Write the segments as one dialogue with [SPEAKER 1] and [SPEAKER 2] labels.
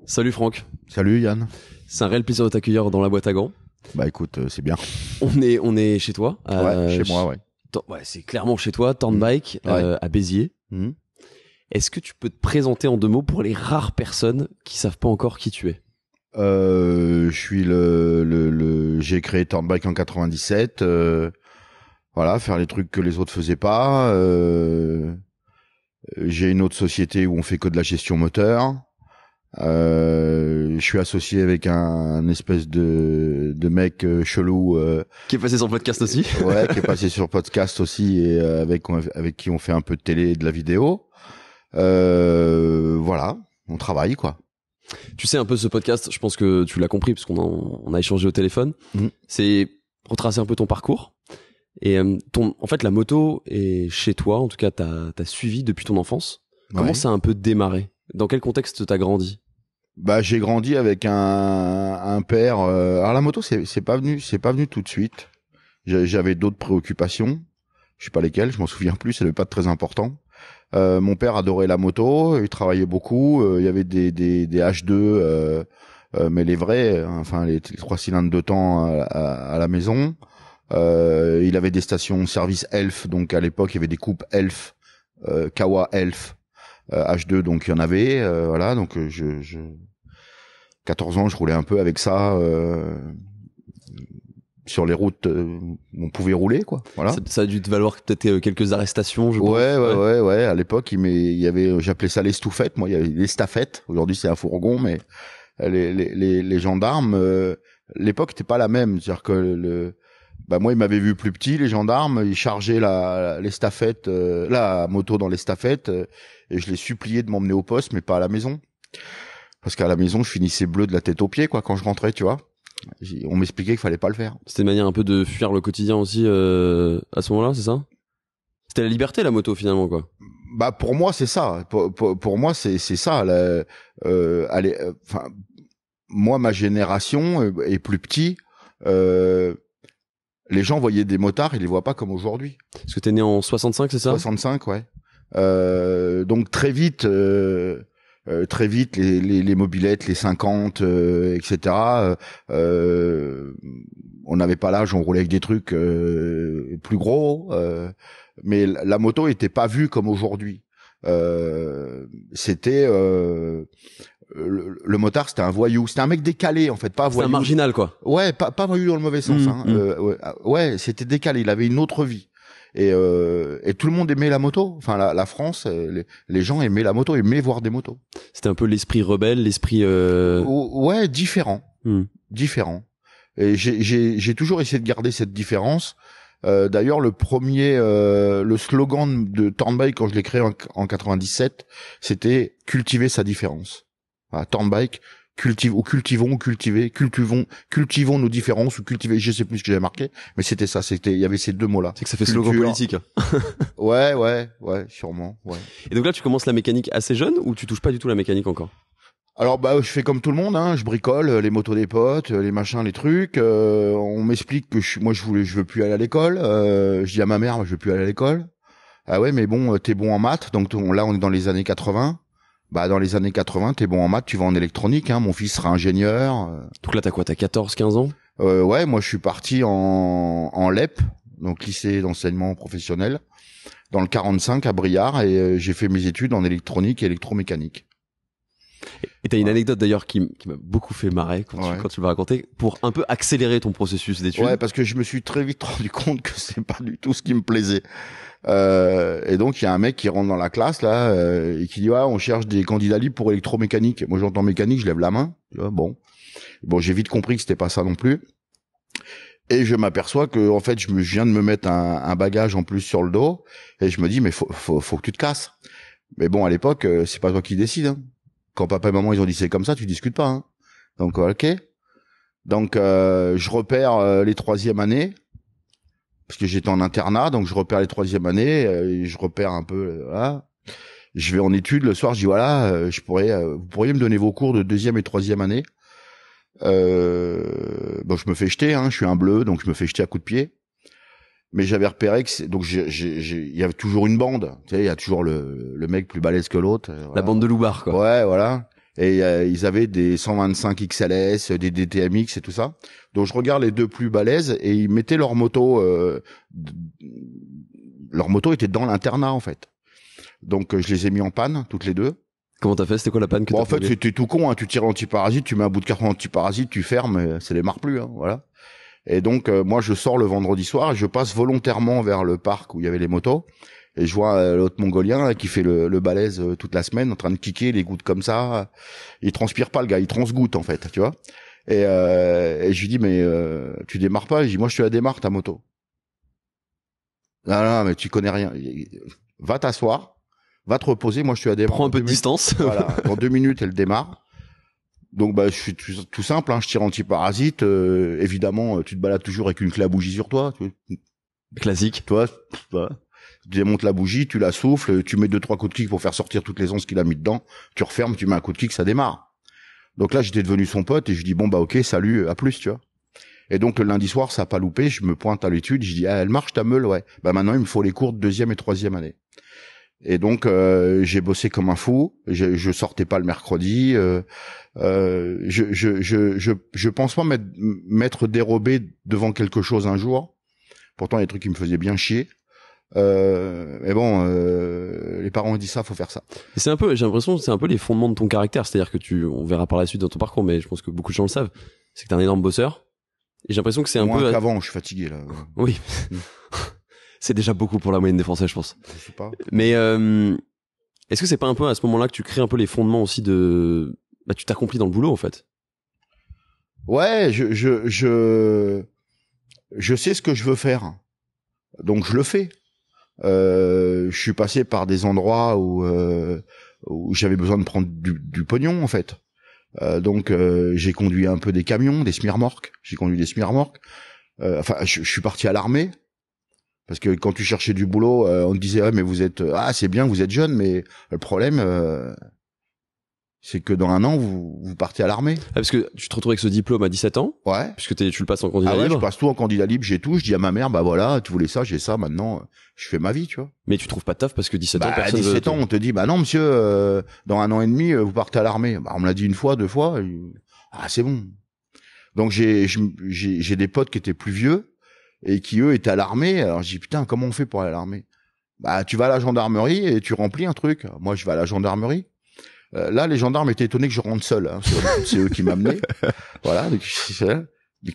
[SPEAKER 1] Salut Franck.
[SPEAKER 2] Salut Yann.
[SPEAKER 1] C'est un réel plaisir de t'accueillir dans la boîte à gants.
[SPEAKER 2] Bah écoute, c'est bien.
[SPEAKER 1] On est chez toi.
[SPEAKER 2] Ouais, chez moi, ouais.
[SPEAKER 1] Ouais, c'est clairement chez toi, Turnbike, à Béziers.
[SPEAKER 2] Mhm.
[SPEAKER 1] Est-ce que tu peux te présenter en 2 mots pour les rares personnes qui savent pas encore qui tu es?
[SPEAKER 2] Je suis j'ai créé Turnbike en 97. Voilà, faire les trucs que les autres faisaient pas. J'ai une autre société où on fait que de la gestion moteur. Je suis associé avec un espèce de mec chelou
[SPEAKER 1] Qui est passé sur le podcast aussi.
[SPEAKER 2] ouais, qui est passé sur podcast aussi et avec qui on fait un peu de télé et de la vidéo. Voilà, on travaille quoi.
[SPEAKER 1] Tu sais un peu ce podcast, je pense que tu l'as compris parce on a échangé au téléphone.
[SPEAKER 2] Mhm.
[SPEAKER 1] C'est retracer un peu ton parcours. Et en fait, la moto est chez toi, en tout cas, t'as suivi depuis ton enfance. Comment
[SPEAKER 2] Ouais.
[SPEAKER 1] ça a un peu démarré? Dans quel contexte t'as grandi?
[SPEAKER 2] Bah j'ai grandi avec un père. Alors la moto c'est pas venu tout de suite. J'avais d'autres préoccupations. Je sais pas lesquelles, je m'en souviens plus. Ça devait pas être très important. Mon père adorait la moto, il travaillait beaucoup. Il y avait des H2, mais les vrais, enfin les 3 cylindres de temps à la maison. Il avait des stations service Elf, donc à l'époque il y avait des coupes Elf, Kawa Elf, H2, donc il y en avait. Voilà, donc 14 ans, je roulais un peu avec ça sur les routes où on pouvait rouler, quoi. Voilà.
[SPEAKER 1] Ça a dû te valoir peut-être quelques arrestations, je pense.
[SPEAKER 2] Ouais. À l'époque, il y avait, j'appelais ça les stouffettes. Moi, il y avait les staffettes. Aujourd'hui, c'est un fourgon, mais les gendarmes, l'époque n'était pas la même. C'est-à-dire que moi, ils m'avaient vu plus petit, les gendarmes. Ils chargeaient les staffettes, la moto dans les staffettes, et je les suppliais de m'emmener au poste, mais pas à la maison. Parce qu'à la maison, je finissais bleu de la tête aux pieds, quoi, quand je rentrais, tu vois. On m'expliquait qu'il fallait pas le faire.
[SPEAKER 1] C'était une manière un peu de fuir le quotidien aussi à ce moment-là, c'est ça? C'était la liberté, la moto, finalement, quoi.
[SPEAKER 2] Bah pour moi c'est ça. Pour moi c'est ça. Enfin moi ma génération est plus petit. Les gens voyaient des motards, ils les voient pas comme aujourd'hui.
[SPEAKER 1] Parce que t'es né en 65, c'est ça?
[SPEAKER 2] 65, ouais. Donc très vite les mobylettes, les 50, etc. On n'avait pas l'âge, on roulait avec des trucs plus gros. Mais la moto était pas vue comme aujourd'hui. C'était le motard, c'était un voyou, c'était un mec décalé en fait, pas
[SPEAKER 1] C'est un
[SPEAKER 2] voyou.
[SPEAKER 1] marginal, quoi.
[SPEAKER 2] Ouais, pas voyou dans le mauvais sens. Ouais, c'était décalé. Il avait une autre vie. Et tout le monde aimait la moto. Enfin, la France, les gens aimaient la moto, aimaient voir des motos.
[SPEAKER 1] C'était un peu l'esprit rebelle, l'esprit.
[SPEAKER 2] Ouais, différent. Et j'ai toujours essayé de garder cette différence. D'ailleurs, le slogan de Turnbike quand je l'ai créé en 97, c'était cultiver sa différence. Voilà, Turnbike, cultivons nos différences ou cultiver, je sais plus ce que j'avais marqué, mais c'était ça, il y avait ces 2 mots-là.
[SPEAKER 1] C'est que ça fait slogan politique.
[SPEAKER 2] Ouais, sûrement, ouais.
[SPEAKER 1] Et donc là, tu commences la mécanique assez jeune ou tu touches pas du tout la mécanique encore?
[SPEAKER 2] Alors bah je fais comme tout le monde, hein, je bricole les motos des potes, les machins, les trucs. On m'explique que je veux plus aller à l'école. Je dis à ma mère, je veux plus aller à l'école. Ah ouais, mais bon, t'es bon en maths, donc là on est dans les années 80. Bah dans les années 80, t'es bon en maths, tu vas en électronique. Hein, mon fils sera ingénieur.
[SPEAKER 1] Donc là, t'as quoi? T'as 14, 15 ans?
[SPEAKER 2] Ouais, moi je suis parti en LEP, donc lycée d'enseignement professionnel, dans le 45 à Briard, et j'ai fait mes études en électronique et électromécanique.
[SPEAKER 1] Et t'as une anecdote d'ailleurs qui m'a beaucoup fait marrer quand tu vas raconter, pour un peu accélérer ton processus d'études.
[SPEAKER 2] Ouais, parce que je me suis très vite rendu compte que c'est pas du tout ce qui me plaisait. Et donc il y a un mec qui rentre dans la classe là et qui dit on cherche des candidats libres pour électromécanique. Moi j'entends mécanique, je lève la main. Tu vois, bon, j'ai vite compris que c'était pas ça non plus. Et je m'aperçois que en fait je viens de me mettre un bagage en plus sur le dos et je me dis mais faut que tu te casses. Mais bon à l'époque c'est pas toi qui décides. Hein. Quand papa et maman ils ont dit c'est comme ça, tu discutes pas. Hein. Donc ok. Donc je repère les 3e années parce que j'étais en internat, donc je repère les 3e années, et je repère un peu. Voilà. Je vais en études le soir, je dis voilà, vous pourriez me donner vos cours de 2e et 3e année. Je me fais jeter, hein, je suis un bleu, donc je me fais jeter à coups de pied. Mais j'avais repéré que il y avait toujours une bande, tu sais, il y a toujours le mec plus balèze que l'autre. Voilà.
[SPEAKER 1] La bande de loupards, quoi.
[SPEAKER 2] Ouais, voilà. Et ils avaient des 125 XLS, des DTMX et tout ça. Donc je regarde les deux plus balèzes et ils mettaient leur moto était dans l'internat en fait. Donc je les ai mis en panne toutes les deux.
[SPEAKER 1] Comment t'as fait? C'était quoi la panne que
[SPEAKER 2] Bon,
[SPEAKER 1] t'as
[SPEAKER 2] en fait,
[SPEAKER 1] trouvé?
[SPEAKER 2] c'était tout con, hein. Tu tires antiparasite, tu mets un bout de carton antiparasite, tu fermes, ça démarre plus, hein, voilà. Et donc moi je sors le vendredi soir et je passe volontairement vers le parc où il y avait les motos. Et je vois l'autre mongolien là, qui fait le balèze toute la semaine en train de kicker les gouttes comme ça. Il transpire pas le gars, il transgoutte en fait, tu vois. Et je lui dis mais tu démarres pas? Je dis moi je te la démarre ta moto. Non mais tu connais rien. Va t'asseoir, va te reposer, moi je te la démarre.
[SPEAKER 1] Prends un peu de distance.
[SPEAKER 2] Voilà, dans 2 minutes elle démarre. Donc je suis tout simple, hein, je tire antiparasite. Évidemment tu te balades toujours avec une clé à bougie sur toi.
[SPEAKER 1] Classique.
[SPEAKER 2] Toi, voilà. Tu démontes la bougie, tu la souffles, tu mets 2-3 coups de kick pour faire sortir toutes les onces qu'il a mis dedans, tu refermes, tu mets un coup de kick, ça démarre. Donc là, j'étais devenu son pote et je dis bon bah ok, salut, à plus, tu vois. Et donc le lundi soir, ça a pas loupé, je me pointe à l'étude, je dis ah, elle marche ta meule, ouais. Bah maintenant il me faut les cours de 2e et 3e année. Et donc j'ai bossé comme un fou, je sortais pas le mercredi, je pense pas m'être dérobé devant quelque chose un jour. Pourtant il y a des trucs qui me faisaient bien chier. Mais bon, les parents ont dit ça, faut faire ça.
[SPEAKER 1] Et c'est un peu, j'ai l'impression que c'est un peu les fondements de ton caractère. C'est-à-dire que on verra par la suite dans ton parcours, mais je pense que beaucoup de gens le savent. C'est que t'es un énorme bosseur. Et j'ai l'impression que c'est un
[SPEAKER 2] Moins
[SPEAKER 1] peu...
[SPEAKER 2] qu'avant, je suis fatigué, là.
[SPEAKER 1] Oui. C'est déjà beaucoup pour la moyenne des Français, je pense.
[SPEAKER 2] Je sais pas.
[SPEAKER 1] Mais, est-ce que c'est pas un peu à ce moment-là que tu crées un peu les fondements aussi bah, tu t'accomplis dans le boulot, en fait?
[SPEAKER 2] Ouais, je sais ce que je veux faire. Donc je le fais. Je suis passé par des endroits où j'avais besoin de prendre du pognon en fait. Donc j'ai conduit un peu des camions, des semi-remorques. J'ai conduit des semi-remorques. Enfin, je suis parti à l'armée parce que quand tu cherchais du boulot, on te disait mais vous êtes c'est bien, vous êtes jeune, mais le problème c'est que dans 1 an vous partez à l'armée.
[SPEAKER 1] Ah, parce que tu te retrouves avec ce diplôme à 17 ans.
[SPEAKER 2] Ouais.
[SPEAKER 1] Puisque tu le passes en candidat
[SPEAKER 2] Ah ouais,
[SPEAKER 1] libre.
[SPEAKER 2] je passe tout en candidat libre, j'ai tout. Je dis à ma mère, bah voilà, tu voulais ça, j'ai ça, maintenant, je fais ma vie, tu vois.
[SPEAKER 1] Mais tu trouves pas de taf parce que 17 ans,
[SPEAKER 2] Bah, à
[SPEAKER 1] personne
[SPEAKER 2] 17
[SPEAKER 1] veut...
[SPEAKER 2] ans, on te dit, bah non, monsieur, dans 1 an et demi, vous partez à l'armée. Bah, on me l'a dit 1 fois, 2 fois. Ah, c'est bon. Donc, j'ai des potes qui étaient plus vieux et qui, eux, étaient à l'armée. Alors, je dis, putain, comment on fait pour aller à l'armée? Bah, tu vas à la gendarmerie et tu remplis un truc. Moi, je vais à la gendarmerie. Là, les gendarmes étaient étonnés que je rentre seul. Hein, c'est eux qui m'amenaient. Voilà. Donc,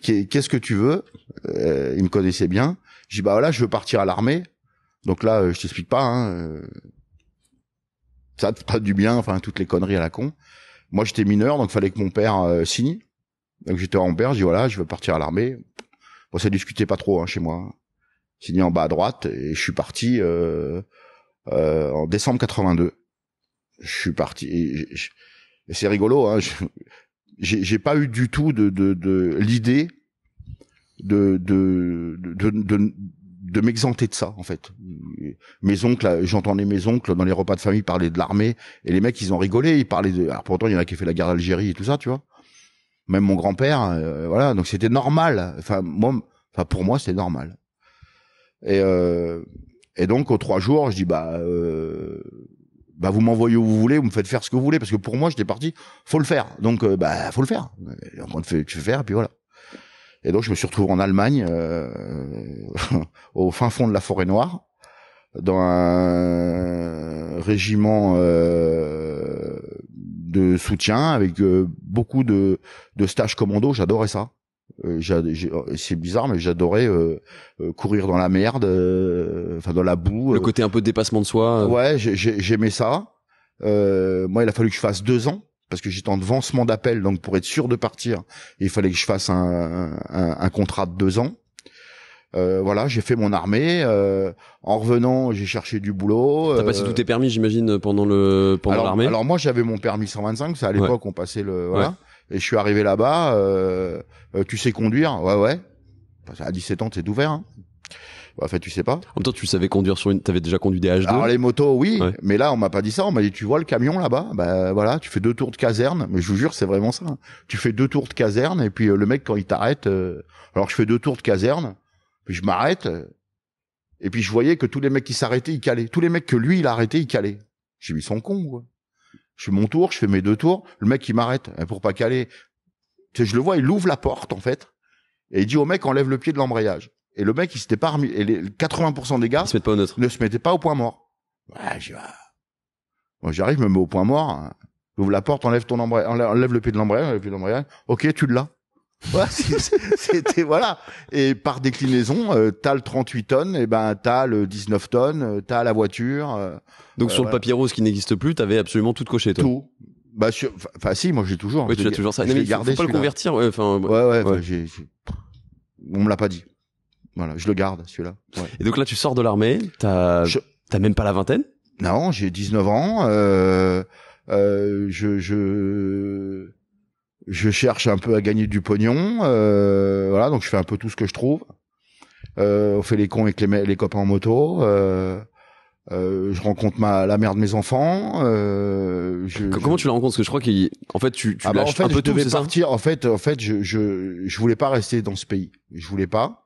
[SPEAKER 2] qu'est-ce que tu veux? Ils me connaissaient bien. Je dis bah voilà, je veux partir à l'armée. Donc là, je t'explique pas. Hein, ça te fera du bien. Enfin, toutes les conneries à la con. Moi, j'étais mineur, donc fallait que mon père signe. Donc j'étais en père. Je dis voilà, je veux partir à l'armée. Bon, ça discutait pas trop hein, chez moi. Signé en bas à droite et je suis parti en décembre 82. Je suis parti. Et c'est rigolo. Hein, j'ai pas eu du tout de l'idée de m'exenter de ça en fait. Mes oncles, j'entendais mes oncles dans les repas de famille parler de l'armée et les mecs ils ont rigolé, ils parlaient de alors pourtant il y en a qui a fait la guerre d'Algérie et tout ça, tu vois. Même mon grand-père voilà, donc c'était normal. Pour moi c'était normal. Et donc aux 3 jours, je dis bah vous m'envoyez où vous voulez, vous me faites faire ce que vous voulez parce que pour moi j'étais parti, faut le faire. Donc faut le faire. Donc tu fais faire et puis voilà. Et donc je me suis retrouvé en Allemagne au fin fond de la forêt noire dans un régiment de soutien avec beaucoup de stages commando, j'adorais ça. C'est bizarre mais j'adorais courir dans la merde dans la boue,
[SPEAKER 1] le côté un peu dépassement de soi.
[SPEAKER 2] Ouais, j'aimais ça. Moi il a fallu que je fasse 2 ans parce que j'étais en devancement d'appel, donc pour être sûr de partir il fallait que je fasse un contrat de 2 ans. Voilà, j'ai fait mon armée. En revenant, j'ai cherché du boulot.
[SPEAKER 1] T'as passé tous tes permis, j'imagine, pendant l'armée.
[SPEAKER 2] Alors moi, j'avais mon permis 125. C'est à l'époque on passait le voilà. Ouais. Et je suis arrivé là-bas. Tu sais conduire? Ouais. À 17 ans, c'est ouvert. Hein. En fait, tu sais pas.
[SPEAKER 1] En même temps, tu savais conduire t'avais déjà conduit des H2.
[SPEAKER 2] Alors les motos, oui. Ouais. Mais là, on m'a pas dit ça. On m'a dit, tu vois le camion là-bas? Bah voilà, tu fais 2 tours de caserne. Mais je vous jure, c'est vraiment ça. Hein. Tu fais 2 tours de caserne et puis le mec quand il t'arrête, alors je fais 2 tours de caserne. Puis je m'arrête, et puis je voyais que tous les mecs qui s'arrêtaient, ils calaient. Tous les mecs que lui, il a arrêté, ils calaient. J'ai mis son con, quoi. Je fais mon tour, je fais mes 2 tours. Le mec, il m'arrête pour pas caler. Tu sais, je le vois, il ouvre la porte, en fait. Et il dit au mec, enlève le pied de l'embrayage. Et le mec, il s'était pas remis. Et les 80% des gars
[SPEAKER 1] Ils se mettent pas au neutre.
[SPEAKER 2] ne se mettaient pas au point mort. Ouais, moi, j'arrive, je me mets au point mort. Hein. J'ouvre la porte, enlève le pied de l'embrayage. Ok, tu l'as. Ouais, c'était voilà. Et par déclinaison, t'as le 38 tonnes, et ben t'as le 19 tonnes, t'as la voiture.
[SPEAKER 1] Donc sur le
[SPEAKER 2] voilà.
[SPEAKER 1] papier rose qui n'existe plus, t'avais absolument tout coché, toi.
[SPEAKER 2] Tout. Bah, enfin, si, moi j'ai toujours.
[SPEAKER 1] Oui, tu l'as toujours ça.
[SPEAKER 2] Je
[SPEAKER 1] Mais
[SPEAKER 2] l'ai
[SPEAKER 1] faut
[SPEAKER 2] gardé.
[SPEAKER 1] pas le convertir. Ouais, enfin.
[SPEAKER 2] Ouais. On me l'a pas dit. Voilà, je le garde celui-là. Ouais.
[SPEAKER 1] Et donc là, tu sors de l'armée. T'as même pas la vingtaine.
[SPEAKER 2] Non, j'ai 19 ans. Je cherche un peu à gagner du pognon. Voilà, donc je fais un peu tout ce que je trouve. On fait les cons avec les copains en moto. Je rencontre la mère de mes enfants.
[SPEAKER 1] Comment tu la rencontres? Parce que je crois qu'en fait, tu lâches un peu tout, c'est ça?
[SPEAKER 2] En fait, je voulais pas rester dans ce pays. Je voulais pas.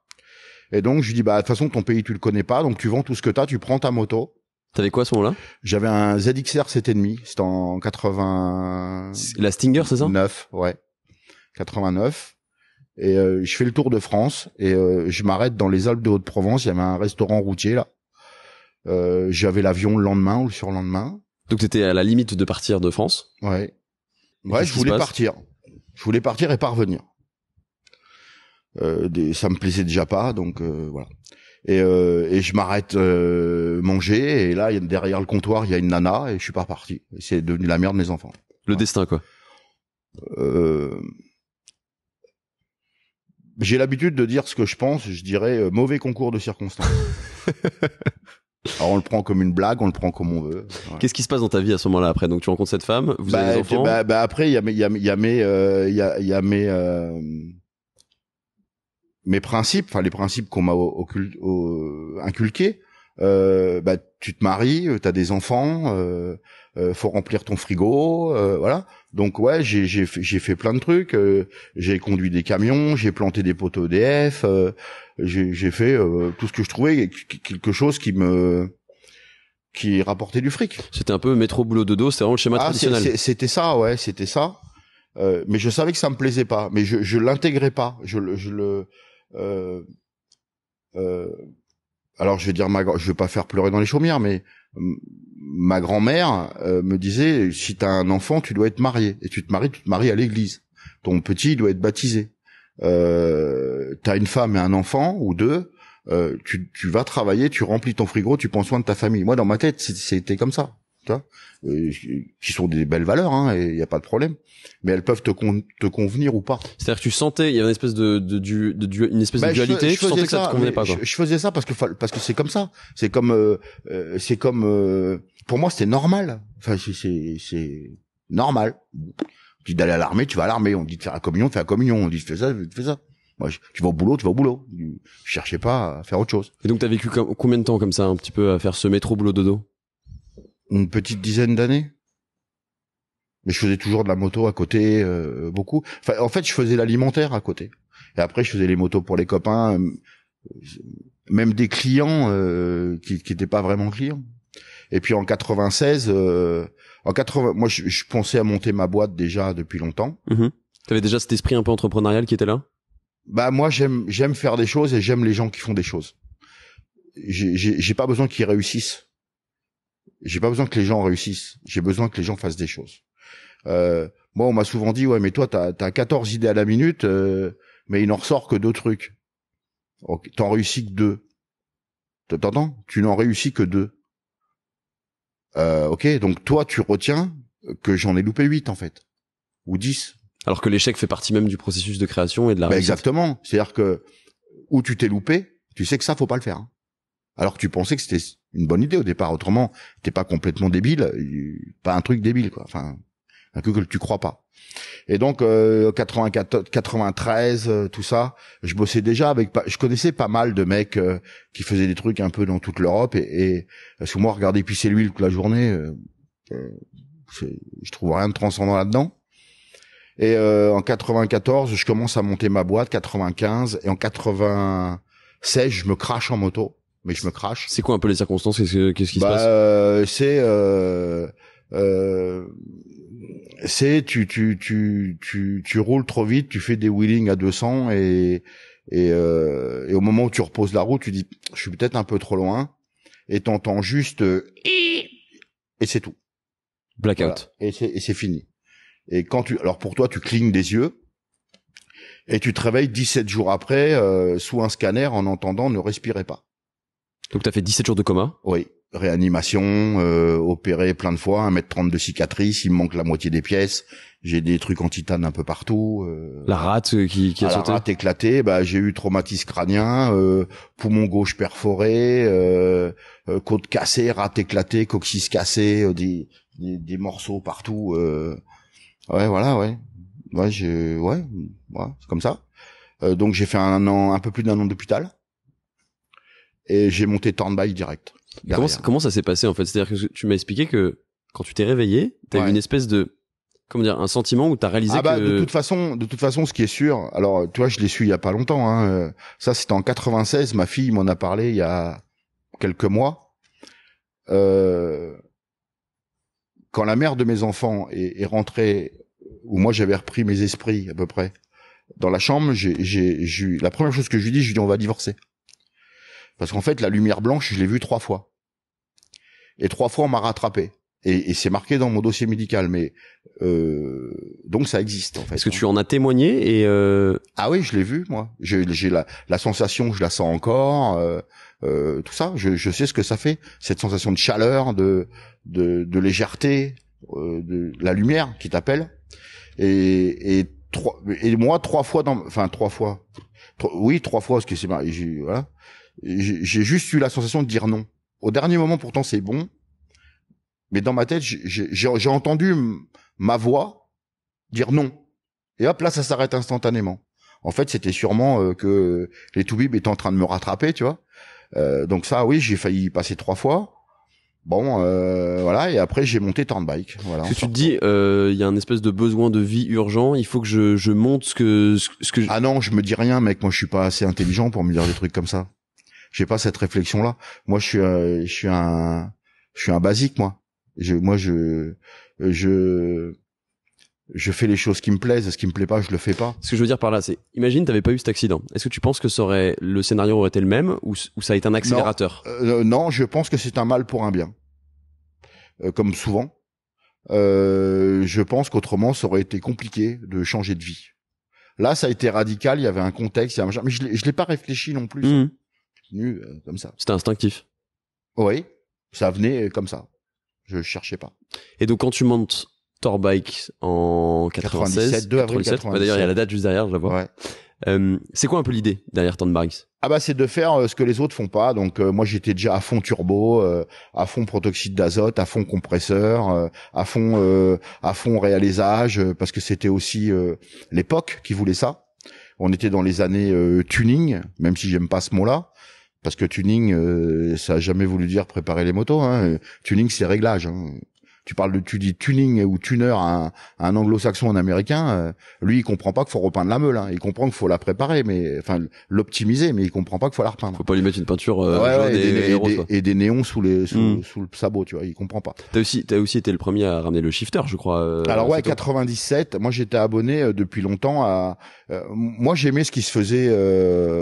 [SPEAKER 2] Et donc, je lui dis, bah, de toute façon, ton pays, tu le connais pas, donc tu vends tout ce que t'as, tu prends ta moto.
[SPEAKER 1] T'avais quoi à ce moment-là?
[SPEAKER 2] J'avais un ZXR 7,5. C'était en 80.
[SPEAKER 1] La Stinger, c'est ça?
[SPEAKER 2] 9, ouais. 89. Et je fais le tour de France et je m'arrête dans les Alpes de Haute-Provence. Il y avait un restaurant routier là. J'avais l'avion le lendemain ou le surlendemain.
[SPEAKER 1] Donc t'étais à la limite de partir de France.
[SPEAKER 2] Ouais. Ouais, je voulais partir. Je voulais partir et pas revenir. Ça me plaisait déjà pas, donc voilà. Et je m'arrête manger et là, derrière le comptoir, il y a une nana et je suis pas reparti. C'est devenu la mère de mes enfants.
[SPEAKER 1] Le destin, quoi.
[SPEAKER 2] J'ai l'habitude de dire ce que je pense. Je dirais mauvais concours de circonstances. Alors on le prend comme une blague, on le prend comme on veut. Ouais.
[SPEAKER 1] Qu'est-ce qui se passe dans ta vie à ce moment-là après? Donc tu rencontres cette femme, vous avez des enfants.
[SPEAKER 2] Après il y a mes principes, enfin les principes qu'on m'a inculqués. Tu te maries, t'as des enfants, faut remplir ton frigo, voilà. Donc ouais, j'ai fait plein de trucs. J'ai conduit des camions, j'ai planté des poteaux EDF, j'ai fait tout ce que je trouvais quelque chose qui rapportait du fric.
[SPEAKER 1] C'était un peu métro boulot dodo, c'était vraiment le schéma traditionnel.
[SPEAKER 2] C'était ça, ouais, c'était ça. Mais je savais que ça me plaisait pas, mais je l'intégrais pas. Alors je vais dire je vais pas faire pleurer dans les chaumières, mais ma grand-mère me disait, si t'as un enfant, tu dois être marié, et tu te maries à l'église. Ton petit doit être baptisé. T'as une femme et un enfant ou deux, tu vas travailler, tu remplis ton frigo, tu prends soin de ta famille. Moi, dans ma tête, c'était comme ça, tu vois, qui sont des belles valeurs, hein, et y a pas de problème. Mais elles peuvent te convenir ou pas.
[SPEAKER 1] C'est-à-dire que tu sentais, il y avait une espèce une espèce de dualité, tu sentais que ça te convenait pas, quoi.
[SPEAKER 2] Je faisais ça parce que c'est comme ça. C'est comme, pour moi, c'était normal. Enfin, c'est normal. On dit d'aller à l'armée, tu vas à l'armée. On dit de faire la communion, fais la communion. On dit de faire ça, fais ça. Moi, tu vas au boulot, tu vas au boulot. Je cherchais pas à faire autre chose.
[SPEAKER 1] Et donc, t'as vécu combien de temps comme ça, un petit peu, à faire ce métro boulot dodo?
[SPEAKER 2] Une petite dizaine d'années. Mais je faisais toujours de la moto à côté, beaucoup. Enfin, en fait, je faisais l'alimentaire à côté. Et après, je faisais les motos pour les copains, même des clients qui étaient pas vraiment clients. Et puis en 96, moi, je pensais à monter ma boîte déjà depuis longtemps.
[SPEAKER 1] Mmh. T'avais déjà cet esprit un peu entrepreneurial qui était là?
[SPEAKER 2] Bah moi, j'aime faire des choses et j'aime les gens qui font des choses. J'ai pas besoin qu'ils réussissent. J'ai pas besoin que les gens réussissent. J'ai besoin que les gens fassent des choses. Moi, on m'a souvent dit, ouais, mais toi, t'as 14 idées à la minute, mais il n'en ressort que 2 trucs. Okay, t'en réussis que 2. T'entends? Tu n'en réussis que 2. Ok, donc toi, tu retiens que j'en ai loupé 8, en fait. Ou 10.
[SPEAKER 1] Alors que l'échec fait partie même du processus de création et de la réussite.
[SPEAKER 2] Exactement. C'est-à-dire que, où tu t'es loupé, tu sais que ça, faut pas le faire. Hein. Alors que tu pensais que c'était une bonne idée au départ. Autrement, t'es pas complètement débile. Pas un truc débile, quoi. Enfin, un truc que tu crois pas. Et donc, 94, 93, tout ça, je bossais déjà je connaissais pas mal de mecs qui faisaient des trucs un peu dans toute l'Europe et parce que moi, regarder pisser l'huile toute la journée, je trouve rien de transcendant là-dedans. Et en 94, je commence à monter ma boîte, 95, et en 96, je me crache en moto. Mais je me crache.
[SPEAKER 1] C'est quoi un peu les circonstances? Qu'est-ce qui se passe?
[SPEAKER 2] c'est tu roules trop vite, tu fais des wheelings à 200 et au moment où tu reposes la roue, tu dis je suis peut-être un peu trop loin et t'entends juste et c'est tout.
[SPEAKER 1] Blackout.
[SPEAKER 2] Voilà. Et c'est fini. Et alors pour toi, tu clignes des yeux et tu te réveilles 17 jours après sous un scanner en entendant ne respirez pas.
[SPEAKER 1] Donc t'as fait 17 jours de coma.
[SPEAKER 2] Oui. Réanimation, opéré plein de fois, 1,30 m de cicatrices, il me manque la moitié des pièces, j'ai des trucs en titane un peu partout.
[SPEAKER 1] La rate qui a sauté.
[SPEAKER 2] La rate éclatée, j'ai eu traumatisme crânien, poumon gauche perforé, côte cassée, rate éclatée, coccyx cassé, des morceaux partout. Ouais, voilà, ouais. Ouais, c'est comme ça. Donc j'ai fait un peu plus d'1 an d'hôpital et j'ai monté Turnbike direct.
[SPEAKER 1] Comment ça s'est passé en fait? C'est-à-dire que tu m'as expliqué que quand tu t'es réveillé, t'as eu une espèce de, comment dire, un sentiment où t'as réalisé que...
[SPEAKER 2] de toute façon, ce qui est sûr, alors tu vois, je l'ai su il y a pas longtemps, hein, ça c'était en 96, ma fille m'en a parlé il y a quelques mois. Quand la mère de mes enfants est rentrée, où moi j'avais repris mes esprits à peu près, dans la chambre, la première chose que je lui dis, on va divorcer. Parce qu'en fait, la lumière blanche, je l'ai vue 3 fois. Et 3 fois, on m'a rattrapé. Et c'est marqué dans mon dossier médical, mais donc ça existe en fait.
[SPEAKER 1] Est-ce que tu en as témoigné et
[SPEAKER 2] Ah oui, je l'ai vu moi. J'ai la sensation, je la sens encore, tout ça. Je sais ce que ça fait, cette sensation de chaleur, de légèreté, de la lumière qui t'appelle. Et moi 3 fois oui 3 fois parce que c'est marrant. Voilà. J'ai juste eu la sensation de dire non. Au dernier moment, pourtant, c'est bon. Mais dans ma tête, j'ai entendu ma voix dire non. Et hop, là, ça s'arrête instantanément. En fait, c'était sûrement que les toubibs étaient en train de me rattraper, tu vois. Donc ça, oui, j'ai failli y passer 3 fois. Bon, voilà. Et après, j'ai monté Turnbike. Voilà.
[SPEAKER 1] Parce que tu te dis, il y a un espèce de besoin de vie urgent. Il faut que je monte ce que
[SPEAKER 2] Ah non, je me dis rien, mec. Moi, je suis pas assez intelligent pour me dire des trucs comme ça. J'ai pas cette réflexion-là. Moi, je suis un basique, moi. Je fais les choses qui me plaisent. Ce qui me plaît pas, je le fais pas.
[SPEAKER 1] Ce que je veux dire par là, c'est, imagine, t'avais pas eu cet accident. Est-ce que tu penses que le scénario aurait été le même ou ça a été un accélérateur?
[SPEAKER 2] Non, je pense que c'est un mal pour un bien. Comme souvent. Je pense qu'autrement, ça aurait été compliqué de changer de vie. Là, ça a été radical. Il y avait un contexte, mais je l'ai pas réfléchi non plus. Comme ça.
[SPEAKER 1] C'était instinctif.
[SPEAKER 2] Oui, ça venait comme ça. Je cherchais pas.
[SPEAKER 1] Et donc quand tu montes Turnbike en 96,
[SPEAKER 2] 2 avril 97.
[SPEAKER 1] D'ailleurs, il y a la date juste derrière, je la vois.
[SPEAKER 2] Ouais.
[SPEAKER 1] C'est quoi un peu l'idée derrière Turnbike?
[SPEAKER 2] C'est de faire ce que les autres font pas. Donc moi j'étais déjà à fond turbo, à fond protoxyde d'azote, à fond compresseur, à fond réalisage, parce que c'était aussi l'époque qui voulait ça. On était dans les années tuning, même si j'aime pas ce mot-là. Parce que tuning, ça a jamais voulu dire préparer les motos. Hein. Tuning, c'est réglage. Hein. Tu dis tuning ou tuner à un anglo-saxon, un américain, lui il comprend pas qu'il faut repeindre la meule. Hein. Il comprend qu'il faut la préparer, l'optimiser, mais il comprend pas qu'il faut la repeindre.
[SPEAKER 1] Faut pas lui mettre une peinture jaune
[SPEAKER 2] et des néons sous le sabot, tu vois. Il comprend pas.
[SPEAKER 1] T'as aussi été le premier à ramener le shifter, je crois.
[SPEAKER 2] Alors ouais, 97. Moi j'étais abonné depuis longtemps à. Moi j'aimais ce qui se faisait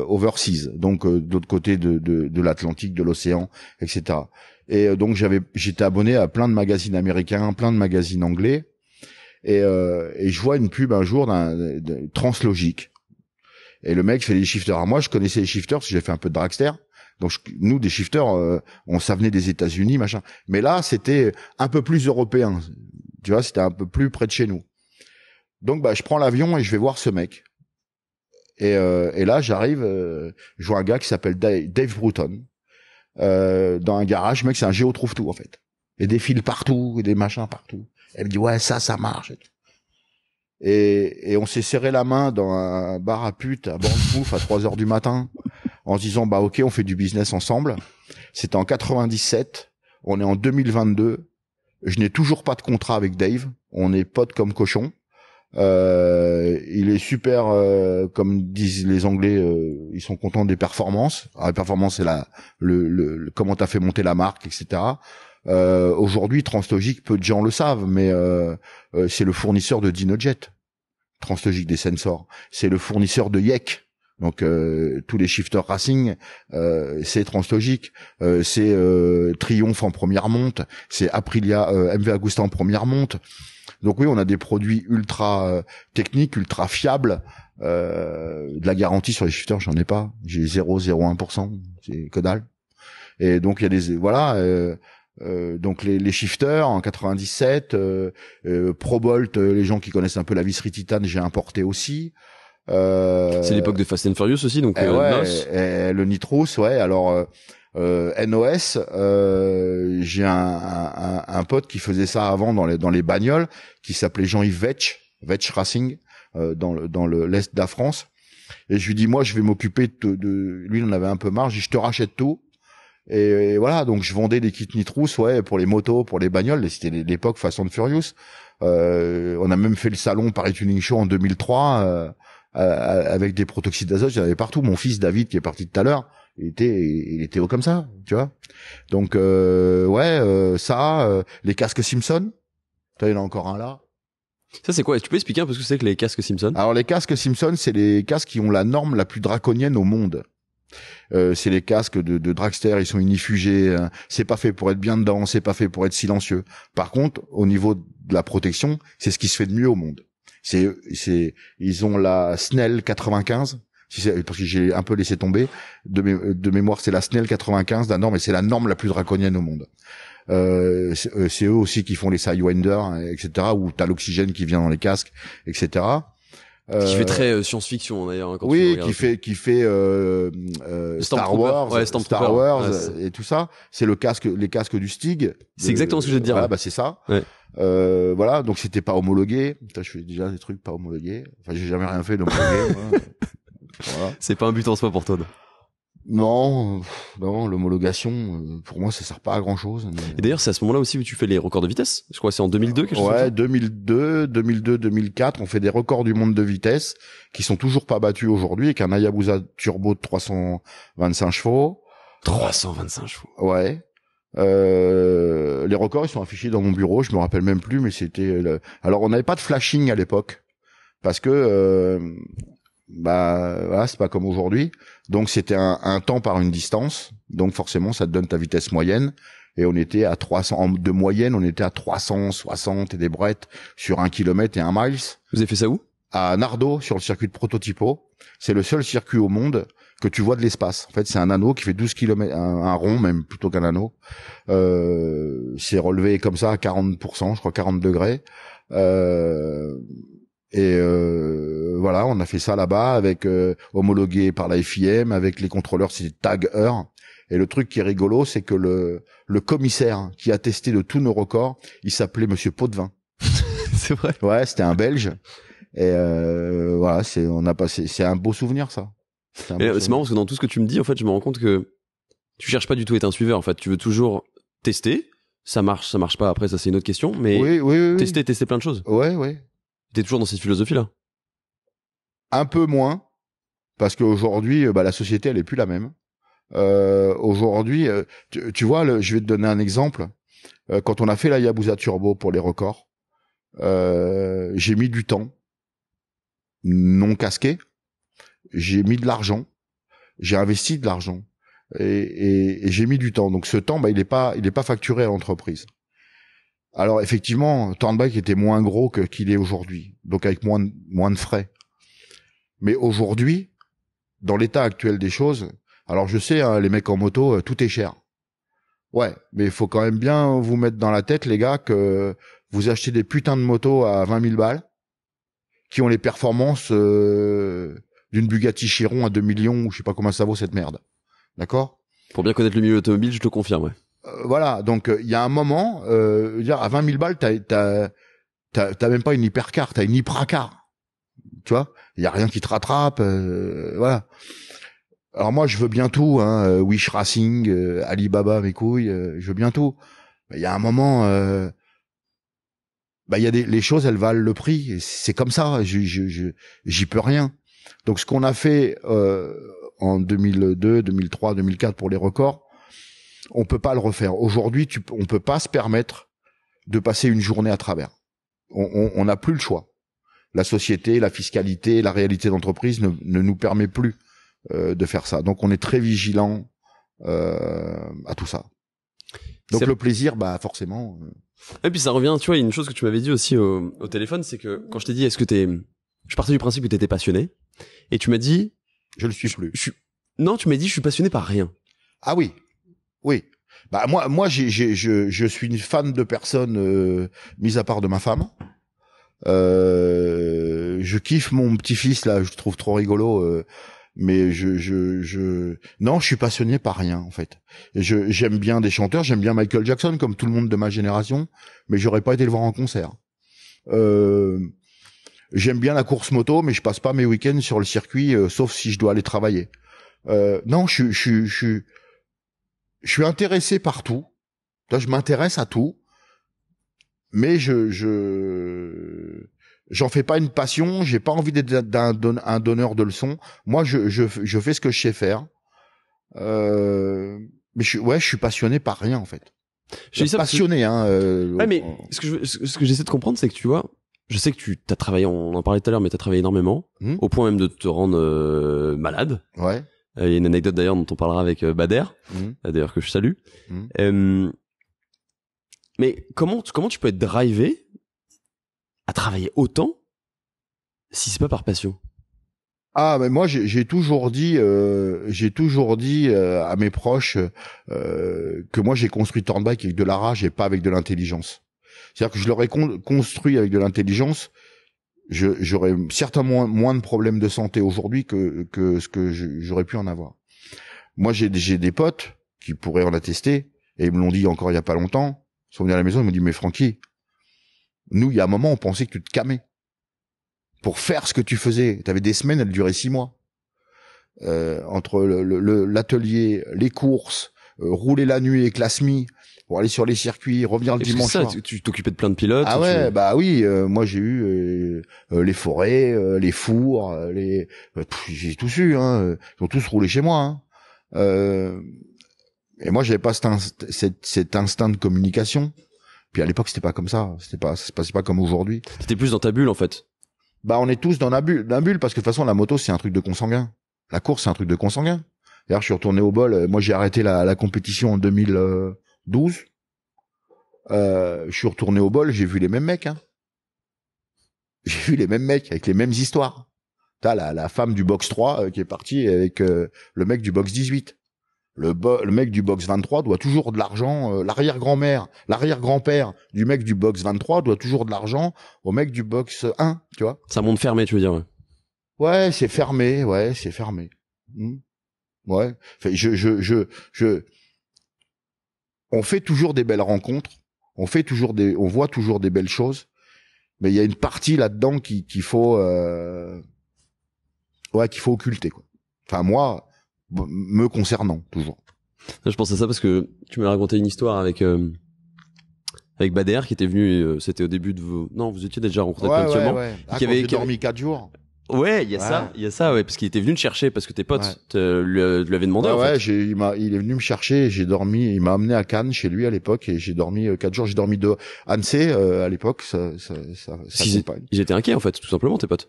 [SPEAKER 2] overseas, donc de l'autre côté de l'Atlantique, de l'océan, etc. Et donc j'étais abonné à plein de magazines américains, plein de magazines anglais, et je vois une pub un jour d'un Translogic. Et le mec fait des shifters. Alors moi je connaissais les shifters parce que j'ai fait un peu de dragster. Donc nous des shifters, ça venait des États-Unis, machin. Mais là c'était un peu plus européen. Tu vois, c'était un peu plus près de chez nous. Donc je prends l'avion et je vais voir ce mec. Et là j'arrive, je vois un gars qui s'appelle Dave Bruton. Dans un garage, mec, c'est un géo trouve tout en fait. Et des fils partout, et des machins partout. Elle me dit ouais, ça marche. Et on s'est serré la main dans un bar à pute à Bournemouth à 3h du matin en se disant ok, on fait du business ensemble. C'était en 97, on est en 2022. Je n'ai toujours pas de contrat avec Dave. On est potes comme cochons. Il est super, comme disent les Anglais, ils sont contents des performances. Alors, les performances, c'est comment t'as fait monter la marque, etc. Aujourd'hui, Translogic, peu de gens le savent, mais c'est le fournisseur de Dinojet. Translogic des sensors. C'est le fournisseur de YEK. Donc tous les shifters racing, c'est Translogic, c'est Triumph en première monte, c'est Aprilia, MV Agusta en première monte. Donc oui, on a des produits ultra techniques, ultra fiables. De la garantie sur les shifters, j'en ai pas. J'ai 0,01%, c'est que dalle. Et donc il y a des donc les shifters en 97, Probolt, les gens qui connaissent un peu la visserie titane, j'ai importé aussi.
[SPEAKER 1] C'est l'époque de Fast and Furious aussi, donc
[SPEAKER 2] le Nitrous, ouais. Alors NOS, j'ai un pote qui faisait ça avant dans les bagnoles, qui s'appelait Jean-Yves Vetch Racing, dans l'est de la France. Et je lui dis, moi, je vais m'occuper lui, il en avait un peu marre. Je dis, je te rachète tout. Et voilà, donc je vendais des kits Nitrous, ouais, pour les motos, pour les bagnoles. C'était l'époque Fast and Furious. On a même fait le salon Paris Tuning Show en 2003. Avec des protoxydes d'azote, j'en avais partout. Mon fils David, qui est parti tout à l'heure, il était haut comme ça, tu vois. Donc les casques Simpson, il y en a encore un là.
[SPEAKER 1] Ça c'est quoi? Tu peux expliquer un peu ce que c'est que les casques Simpson?
[SPEAKER 2] Alors les casques Simpson, c'est les casques qui ont la norme la plus draconienne au monde. C'est les casques de dragster, ils sont inifugés, hein. C'est pas fait pour être bien dedans, c'est pas fait pour être silencieux. Par contre, au niveau de la protection, c'est ce qui se fait de mieux au monde. Ils ont la Snell 95, parce que j'ai un peu laissé tomber de mémoire, c'est la Snell 95, la norme, et c'est la norme la plus draconienne au monde. C'est eux aussi qui font les Sidewinder, etc., où t'as l'oxygène qui vient dans les casques, etc.
[SPEAKER 1] Qui fait très science-fiction d'ailleurs. Quand
[SPEAKER 2] oui, qui fait Star Wars,
[SPEAKER 1] ouais,
[SPEAKER 2] Star Wars et tout ça. C'est les casques du Stig.
[SPEAKER 1] C'est exactement ce que je veux te dire.
[SPEAKER 2] Voilà, bah c'est ça.
[SPEAKER 1] Ouais.
[SPEAKER 2] Voilà, donc c'était pas homologué. Putain, je fais déjà des trucs pas homologués. Enfin, j'ai jamais rien fait d'homologué. Voilà.
[SPEAKER 1] C'est pas un but en soi pour toi.
[SPEAKER 2] Non, l'homologation, pour moi, ça sert pas à grand chose. Mais...
[SPEAKER 1] Et d'ailleurs, c'est à ce moment-là aussi où tu fais les records de vitesse. Je crois que c'est en 2002 quelque chose.
[SPEAKER 2] Ouais, 2002, 2004, on fait des records du monde de vitesse qui sont toujours pas battus aujourd'hui, avec un Hayabusa turbo de 325 chevaux.
[SPEAKER 1] 325 chevaux.
[SPEAKER 2] Ouais. Les records, ils sont affichés dans mon bureau, je me rappelle même plus, mais c'était... Alors, on n'avait pas de flashing à l'époque, parce que... voilà, c'est pas comme aujourd'hui. Donc c'était un temps par une distance. Donc forcément, ça te donne ta vitesse moyenne. Et on était à 300 de moyenne, on était à 360 et des brouettes sur 1 kilomètre et 1 miles.
[SPEAKER 1] Vous avez fait ça où?
[SPEAKER 2] À Nardo, sur le circuit de Prototypo. C'est le seul circuit au monde que tu vois de l'espace. En fait, c'est un anneau qui fait 12 kilomètres, un rond même plutôt qu'un anneau. C'est relevé comme ça à 40%, je crois 40 degrés. Voilà, on a fait ça là-bas avec homologué par la FIM, avec les contrôleurs, c'était Tag Heure. Et le truc qui est rigolo, c'est que le commissaire qui a testé de tous nos records, il s'appelait Monsieur Potvin.
[SPEAKER 1] C'est vrai.
[SPEAKER 2] Ouais, c'était un Belge. Et voilà, c'est un beau souvenir ça. C'est
[SPEAKER 1] marrant parce que dans tout ce que tu me dis, en fait, je me rends compte que tu cherches pas du tout à être un suiveur. En fait, tu veux toujours tester. Ça marche pas. Après, ça c'est une autre question. Mais
[SPEAKER 2] oui.
[SPEAKER 1] tester plein de choses.
[SPEAKER 2] Ouais.
[SPEAKER 1] T'es toujours dans cette philosophie-là?
[SPEAKER 2] Un peu moins, parce qu'aujourd'hui, la société, elle est plus la même. Aujourd'hui, tu vois, je vais te donner un exemple. Quand on a fait la Hayabusa Turbo pour les records, j'ai mis du temps, non casqué, j'ai mis de l'argent, j'ai investi de l'argent, et j'ai mis du temps. Donc ce temps, il est pas facturé à l'entreprise. Alors effectivement, Turnbike était moins gros qu'il est aujourd'hui, donc avec moins de frais. Mais aujourd'hui, dans l'état actuel des choses, alors je sais, hein, les mecs en moto, tout est cher. Ouais, mais il faut quand même bien vous mettre dans la tête, les gars, que vous achetez des putains de motos à 20 000 balles, qui ont les performances d'une Bugatti Chiron à 2 millions, ou je sais pas comment ça vaut cette merde. D'accord ?
[SPEAKER 1] Pour bien connaître le milieu automobile, je te confirme, ouais.
[SPEAKER 2] Voilà, donc il y a un moment, dire à 20 000 balles, t'as même pas une hypercar, t'as une hypracar, tu vois. Il y a rien qui te rattrape, voilà. Alors moi, je veux bien tout, hein, Wish Racing, Alibaba, mes couilles, je veux bien tout. Mais il y a un moment, il y a les choses, elles valent le prix. C'est comme ça, j'y peux rien. Donc ce qu'on a fait en 2002, 2003, 2004 pour les records. on peut pas le refaire. Aujourd'hui, on peut pas se permettre de passer une journée à travers. On n'a plus le choix. La société, la fiscalité, la réalité d'entreprise ne nous permet plus de faire ça. Donc on est très vigilant à tout ça. Donc le plaisir, bah forcément.
[SPEAKER 1] Et puis ça revient, tu vois, une chose que tu m'avais dit aussi au téléphone, c'est que quand je t'ai dit, je partais du principe que t'étais passionné, et tu m'as dit,
[SPEAKER 2] je le suis plus.
[SPEAKER 1] Non, tu m'as dit, je suis passionné par rien.
[SPEAKER 2] Ah oui, oui. Bah moi, je suis une fan de personnes, mis à part de ma femme. Je kiffe mon petit-fils là, je le trouve trop rigolo. Mais non, je suis passionné par rien en fait. J'aime bien des chanteurs, j'aime bien Michael Jackson comme tout le monde de ma génération, mais j'aurais pas été le voir en concert. J'aime bien la course moto, mais je passe pas mes week-ends sur le circuit, sauf si je dois aller travailler. Non, je suis intéressé par tout. Je m'intéresse à tout, mais j'en fais pas une passion, j'ai pas envie d'être un donneur de leçons. Moi, je fais ce que je sais faire. Mais je suis passionné par rien, en fait. Je suis passionné,
[SPEAKER 1] ouais, mais ce que j'essaie de comprendre, c'est que tu vois, je sais que tu t'as travaillé, on en parlait tout à l'heure, mais t'as travaillé énormément, au point même de te rendre malade.
[SPEAKER 2] Ouais.
[SPEAKER 1] Il y a une anecdote d'ailleurs dont on parlera avec Bader, d'ailleurs que je salue. Mais comment tu peux être drivé à travailler autant si c'est pas par passion?
[SPEAKER 2] Ah, mais moi j'ai toujours dit à mes proches que moi j'ai construit Turnbike avec de la rage et pas avec de l'intelligence. C'est-à-dire que je l'aurais construit avec de l'intelligence, j'aurais certainement moins de problèmes de santé aujourd'hui que ce que j'aurais pu en avoir. Moi j'ai des potes qui pourraient en attester et ils me l'ont dit encore il y a pas longtemps. Ils sont venus à la maison, ils m'ont dit mais Francky, nous il y a un moment on pensait que tu te camais pour faire ce que tu faisais. T'avais des semaines, elles duraient 6 mois. Entre l'atelier, les courses, rouler la nuit avec la SMI pour aller sur les circuits, revenir le dimanche soir.
[SPEAKER 1] Tu t'occupais de plein de pilotes.
[SPEAKER 2] Ah ouais, bah oui. Moi j'ai eu les forêts, les fours, j'ai tous eu. Ils ont tous roulé chez moi. Et moi j'avais pas cet instinct de communication. Puis à l'époque c'était pas comme ça. Ça se passait pas comme aujourd'hui.
[SPEAKER 1] T'étais plus dans ta bulle en fait.
[SPEAKER 2] Bah on est tous dans la bulle parce que de toute façon la moto c'est un truc de consanguin. La course c'est un truc de consanguin. D'ailleurs je suis retourné au bol. Moi j'ai arrêté la compétition en 2012. Je suis retourné au bol, j'ai vu les mêmes mecs. J'ai vu les mêmes mecs avec les mêmes histoires. T'as la femme du box 3 qui est partie avec le mec du box 18. Le mec du box 23 doit toujours de l'argent. L'arrière-grand-père du mec du box 23 doit toujours de l'argent au mec du box 1, tu vois.
[SPEAKER 1] C'est un monde fermé, tu veux dire.
[SPEAKER 2] Ouais, c'est fermé. Ouais, c'est fermé. Ouais. Enfin, on fait toujours des belles rencontres. On voit toujours des belles choses. Mais il y a une partie là-dedans qu'il faut occulter, quoi. Enfin, moi, me concernant, toujours.
[SPEAKER 1] Je pense à ça parce que tu m'as raconté une histoire avec Bader qui était venu, c'était au début de vos... Non, vous étiez déjà rencontrés actuellement.
[SPEAKER 2] Ouais. Qui avait dormi 4 jours.
[SPEAKER 1] Ouais, il y a ça, ouais, parce qu'il était venu te chercher parce que tes potes lui avaient demandé.
[SPEAKER 2] En fait.
[SPEAKER 1] Il
[SPEAKER 2] est venu me chercher et j'ai dormi, il m'a amené à Cannes chez lui à l'époque et j'ai dormi 4 jours, j'ai dormi de Annecy à l'époque, ça
[SPEAKER 1] ils étaient inquiets en fait, tout simplement tes potes.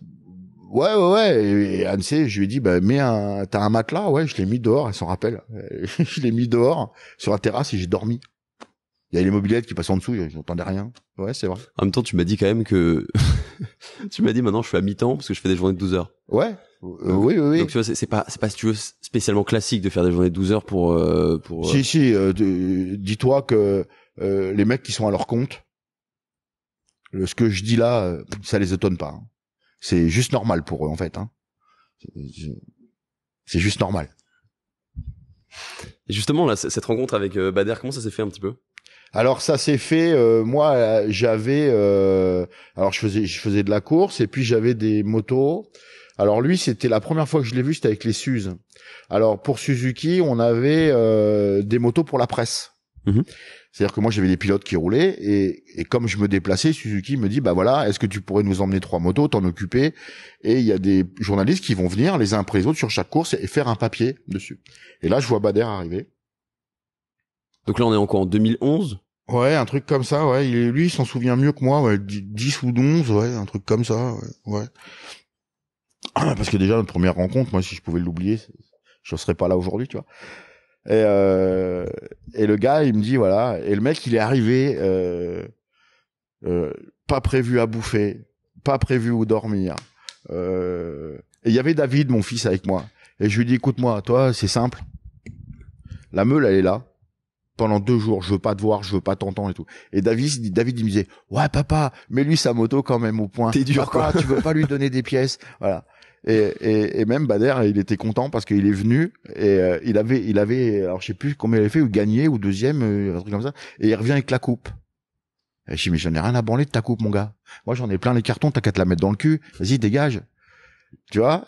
[SPEAKER 2] Ouais. Et Annecy, je lui ai dit, bah, t'as un matelas? Ouais, je l'ai mis dehors, elle s'en rappelle. Je l'ai mis dehors, sur la terrasse et j'ai dormi. Il y a les mobylettes qui passent en dessous, j'entendais rien. Ouais, c'est vrai.
[SPEAKER 1] En même temps, tu m'as dit quand même que, tu m'as dit maintenant je suis à mi-temps parce que je fais des journées de 12 heures.
[SPEAKER 2] Ouais. Oui.
[SPEAKER 1] Donc tu vois, c'est pas si tu veux spécialement classique de faire des journées de 12 heures pour.
[SPEAKER 2] Si, dis-toi que, les mecs qui sont à leur compte, ce que je dis là, ça les étonne pas. C'est juste normal pour eux, en fait. C'est juste normal.
[SPEAKER 1] Et justement, là, cette rencontre avec Bader, comment ça s'est fait un petit peu?
[SPEAKER 2] Alors ça s'est fait. Moi, j'avais. Alors je faisais de la course et puis j'avais des motos. Alors lui, c'était la première fois que je l'ai vu, c'était avec les Suze. Alors pour Suzuki, on avait des motos pour la presse. C'est-à-dire que moi j'avais des pilotes qui roulaient et comme je me déplaçais, Suzuki me dit bah voilà, est-ce que tu pourrais nous emmener 3 motos, t'en occuper? Et il y a des journalistes qui vont venir les uns après les autres sur chaque course et faire un papier dessus. Et là je vois Bader arriver.
[SPEAKER 1] Donc là, on est encore en 2011.
[SPEAKER 2] Ouais, un truc comme ça, ouais. Lui, il s'en souvient mieux que moi, ouais. 10 ou 11, ouais, un truc comme ça, ouais. Parce que déjà, notre première rencontre, moi, si je pouvais l'oublier, je serais pas là aujourd'hui, tu vois. Et le gars, il me dit, voilà. Et le mec, il est arrivé, pas prévu à bouffer, pas prévu où dormir. Et il y avait David, mon fils, avec moi. Et je lui dis, écoute-moi, toi, c'est simple. La meule, elle est là. Pendant 2 jours, je veux pas te voir, je veux pas t'entendre et tout. Et David, il me disait, ouais, papa, mets-lui sa moto quand même au point.
[SPEAKER 1] T'es dur,
[SPEAKER 2] papa,
[SPEAKER 1] quoi.
[SPEAKER 2] tu veux pas lui donner des pièces. Voilà. Et même Bader, il était content parce qu'il est venu et il avait, alors je sais plus combien il avait fait, ou gagné, ou deuxième, un truc comme ça. Et il revient avec la coupe. Et je dis, mais j'en ai rien à branler de ta coupe, mon gars. Moi, j'en ai plein les cartons, t'as qu'à te la mettre dans le cul. Vas-y, dégage. Tu vois,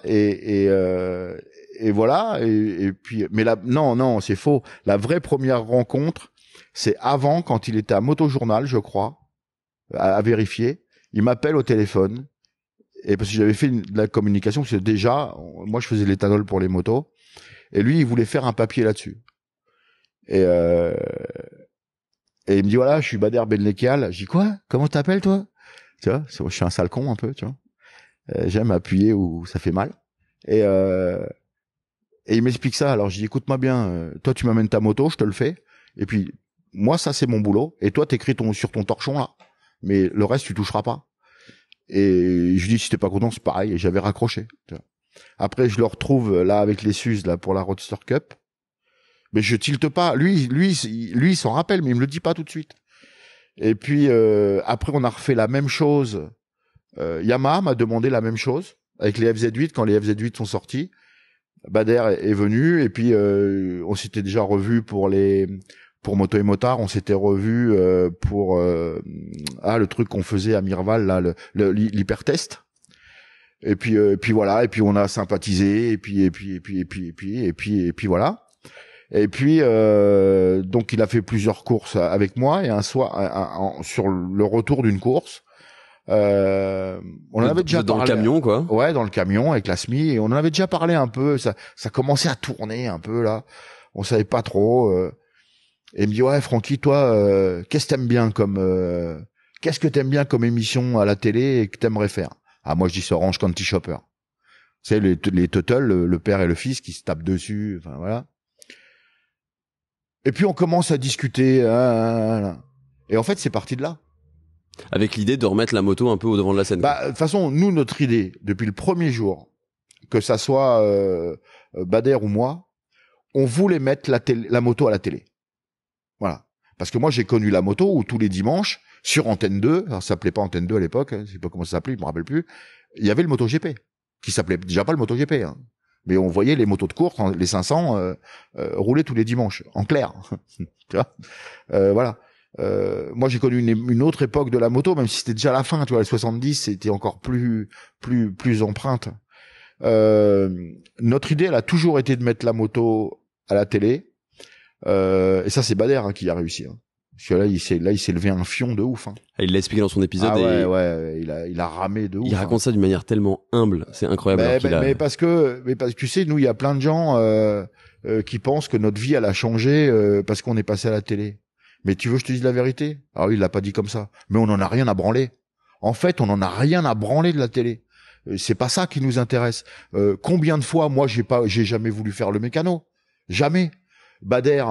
[SPEAKER 2] et voilà, et puis, mais là, non, c'est faux. La vraie première rencontre, c'est avant, quand il était à Motojournal, je crois, à vérifier. Il m'appelle au téléphone, et parce que j'avais fait de la communication, parce que déjà, moi, je faisais l'éthanol pour les motos, et lui, il voulait faire un papier là-dessus. Et il me dit, voilà, je suis Bader Benlekial. Je dis, quoi? Comment t'appelles, toi? Tu vois, je suis un sale con, un peu, tu vois. J'aime appuyer où ça fait mal. Et il m'explique ça. Alors je dis, écoute-moi bien, toi tu m'amènes ta moto, je te le fais. Et puis moi ça c'est mon boulot. Et toi t'écris sur ton torchon là. Mais le reste tu toucheras pas. Et je lui dis, si t'es pas content c'est pareil. Et j'avais raccroché. Après je le retrouve là avec les Suzes là pour la Roadster Cup. Mais je tilte pas. Lui il s'en rappelle, mais il me le dit pas tout de suite. Et puis après on a refait la même chose. Yamaha m'a demandé la même chose avec les FZ8 quand les FZ8 sont sortis. Bader est venu et puis on s'était déjà revu pour Moto et Motard, on s'était revu pour le truc qu'on faisait à Mirval là, l'hypertest. Et puis voilà, et puis on a sympathisé et puis voilà. Et puis donc il a fait plusieurs courses avec moi et un soir sur le retour d'une course. On en avait déjà
[SPEAKER 1] dans
[SPEAKER 2] parlé.
[SPEAKER 1] Le camion, quoi.
[SPEAKER 2] Ouais, dans le camion avec la SMI, et on en avait déjà parlé un peu. Ça commençait à tourner un peu là. On savait pas trop. Et il me dit, ouais, Francky, toi, qu'est-ce que t'aimes bien comme émission à la télé et que t'aimerais faire? Ah, moi je dis c'est Orange County Shopper. C'est les Tuttle, le père et le fils qui se tapent dessus. Enfin voilà. Et puis on commence à discuter. Et en fait, c'est parti de là.
[SPEAKER 1] Avec l'idée de remettre la moto un peu au devant de la scène.
[SPEAKER 2] Bah, de toute façon, nous, notre idée, depuis le premier jour, que ça soit Bader ou moi, on voulait mettre la moto à la télé. Voilà. Parce que moi, j'ai connu la moto où tous les dimanches, sur Antenne 2, alors ça s'appelait pas Antenne 2 à l'époque, je sais pas comment ça s'appelait, je me rappelle plus, il y avait le MotoGP, qui s'appelait déjà pas le MotoGP, hein. Mais on voyait les motos de course, les 500, rouler tous les dimanches, en clair. Tu vois, voilà. Moi j'ai connu une autre époque de la moto, même si c'était déjà la fin, tu vois, les 70 c'était encore plus empreinte. Notre idée elle a toujours été de mettre la moto à la télé, et ça c'est Bader qui a réussi, hein. Parce que là il s'est levé un fion de ouf, hein.
[SPEAKER 1] Il l'a expliqué dans son épisode.
[SPEAKER 2] Ouais, il a ramé de ouf.
[SPEAKER 1] Il raconte ça d'une manière tellement humble, c'est incroyable.
[SPEAKER 2] Mais parce que tu sais, nous il y a plein de gens qui pensent que notre vie elle a changé parce qu'on est passé à la télé. Mais tu veux que je te dise la vérité? Ah oui, il l'a pas dit comme ça. Mais on en a rien à branler. En fait, on en a rien à branler de la télé. C'est pas ça qui nous intéresse. Combien de fois, moi, j'ai jamais voulu faire le mécano. Jamais. Bader,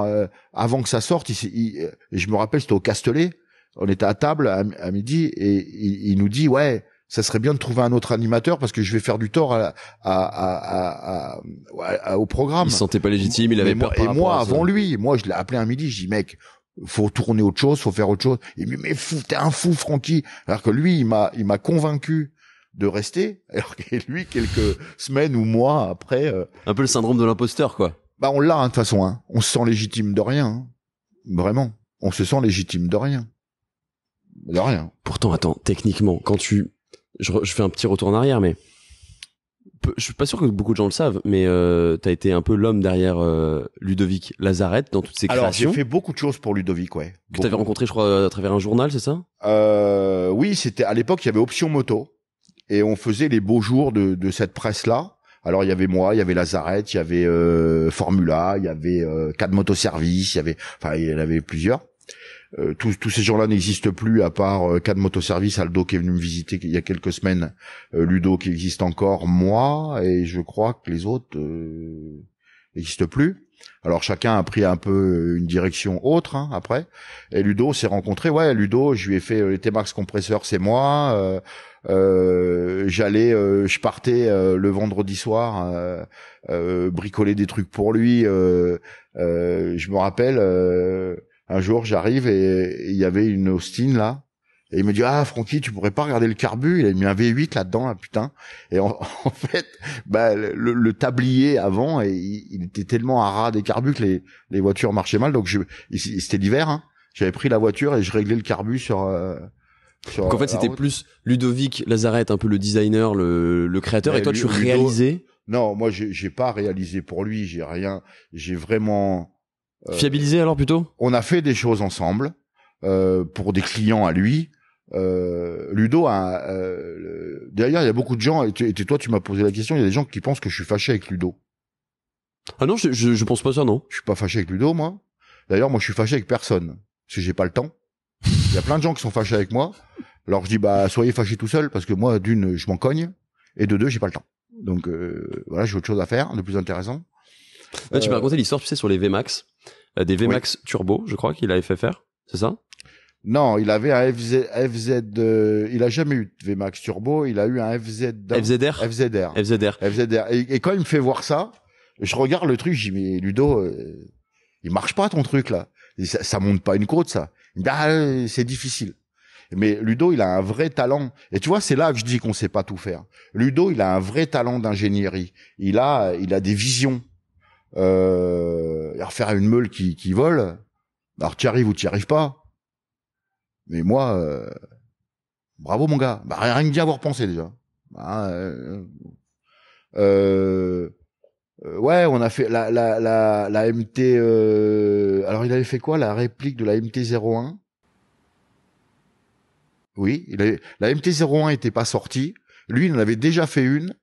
[SPEAKER 2] avant que ça sorte, je me rappelle, c'était au Castellet. On était à table à midi et il nous dit, ouais, ça serait bien de trouver un autre animateur parce que je vais faire du tort au programme.
[SPEAKER 1] Il se sentait pas légitime, il avait peur.
[SPEAKER 2] Et moi, avant lui, moi, je l'ai appelé un midi, je dis, mec, faut tourner autre chose, faut faire autre chose. Il me dit, mais fou, t'es un fou, Francky. Alors que lui, il m'a convaincu de rester. Alors que lui, quelques semaines ou mois après.
[SPEAKER 1] Un peu le syndrome de l'imposteur, quoi.
[SPEAKER 2] Bah, on l'a, hein, de toute façon, hein. On se sent légitime de rien, hein. Vraiment. On se sent légitime de rien. De rien.
[SPEAKER 1] Pourtant, attends, techniquement, quand je fais un petit retour en arrière, mais je suis pas sûr que beaucoup de gens le savent, mais t'as été un peu l'homme derrière Ludovic Lazarette dans toutes ses créations.
[SPEAKER 2] Alors j'ai fait beaucoup de choses pour Ludovic, ouais.
[SPEAKER 1] Que t'avais rencontré, je crois, à travers un journal, c'est ça?
[SPEAKER 2] Oui, c'était à l'époque il y avait Option Moto et on faisait les beaux jours de cette presse-là Alors il y avait moi, il y avait Lazarette, il y avait Formula, il y avait Cad Motoservice, enfin il y en avait plusieurs. Tous ces gens-là n'existent plus à part Cad Motoservice, Aldo qui est venu me visiter il y a quelques semaines, Ludo qui existe encore, moi, et je crois que les autres n'existent plus. Alors chacun a pris un peu une direction autre hein, après. Et Ludo s'est rencontré. Ouais, Ludo, je lui ai fait les T-Max compresseurs, c'est moi. Je partais le vendredi soir bricoler des trucs pour lui. Je me rappelle, un jour j'arrive et il y avait une Austin là. Et il me dit Francky, tu pourrais pas regarder le carbu, il a mis un V8 là-dedans là, putain. Et en fait le tablier avant il était tellement à ras des carbus que les voitures marchaient mal, donc c'était l'hiver hein. J'avais pris la voiture et je réglais le carbu sur
[SPEAKER 1] donc en fait c'était plus Ludovic Lazarette, un peu le designer, le créateur, mais et toi tu réalisais.
[SPEAKER 2] Non, moi j'ai pas réalisé pour lui, j'ai vraiment
[SPEAKER 1] fiabilisé alors plutôt.
[SPEAKER 2] On a fait des choses ensemble pour des clients à lui. Ludo d'ailleurs il y a beaucoup de gens et toi tu m'as posé la question, il y a des gens qui pensent que je suis fâché avec Ludo.
[SPEAKER 1] Ah non, je pense pas ça, non.
[SPEAKER 2] Je suis pas fâché avec Ludo, moi. D'ailleurs moi je suis fâché avec personne parce que j'ai pas le temps. Il y a plein de gens qui sont fâchés avec moi. Alors je dis soyez fâchés tout seul parce que moi d'une je m'en cogne et de deux j'ai pas le temps. Donc voilà, j'ai autre chose à faire de plus intéressant.
[SPEAKER 1] Là, tu m'as raconté l'histoire, tu sais, sur les VMAX, des VMAX Turbo, je crois qu'il avait fait faire, c'est ça?
[SPEAKER 2] Non, il avait un FZ, il a jamais eu de VMAX Turbo, il a eu un FZR. Et quand il me fait voir ça, je regarde le truc, je dis mais Ludo, il marche pas ton truc là, ça monte pas une côte ça. Il me dit c'est difficile. Mais Ludo, il a un vrai talent. Et tu vois, c'est là que je dis qu'on sait pas tout faire. Ludo, il a un vrai talent d'ingénierie. Il a des visions. Faire une meule qui vole. Alors tu y arrives ou tu y arrives pas. Mais moi, bravo mon gars. Rien que d'y avoir pensé déjà. Ouais, on a fait la MT. Alors il avait fait quoi, la réplique de la MT-01? Oui, la MT-01 était pas sortie. Lui, il en avait déjà fait une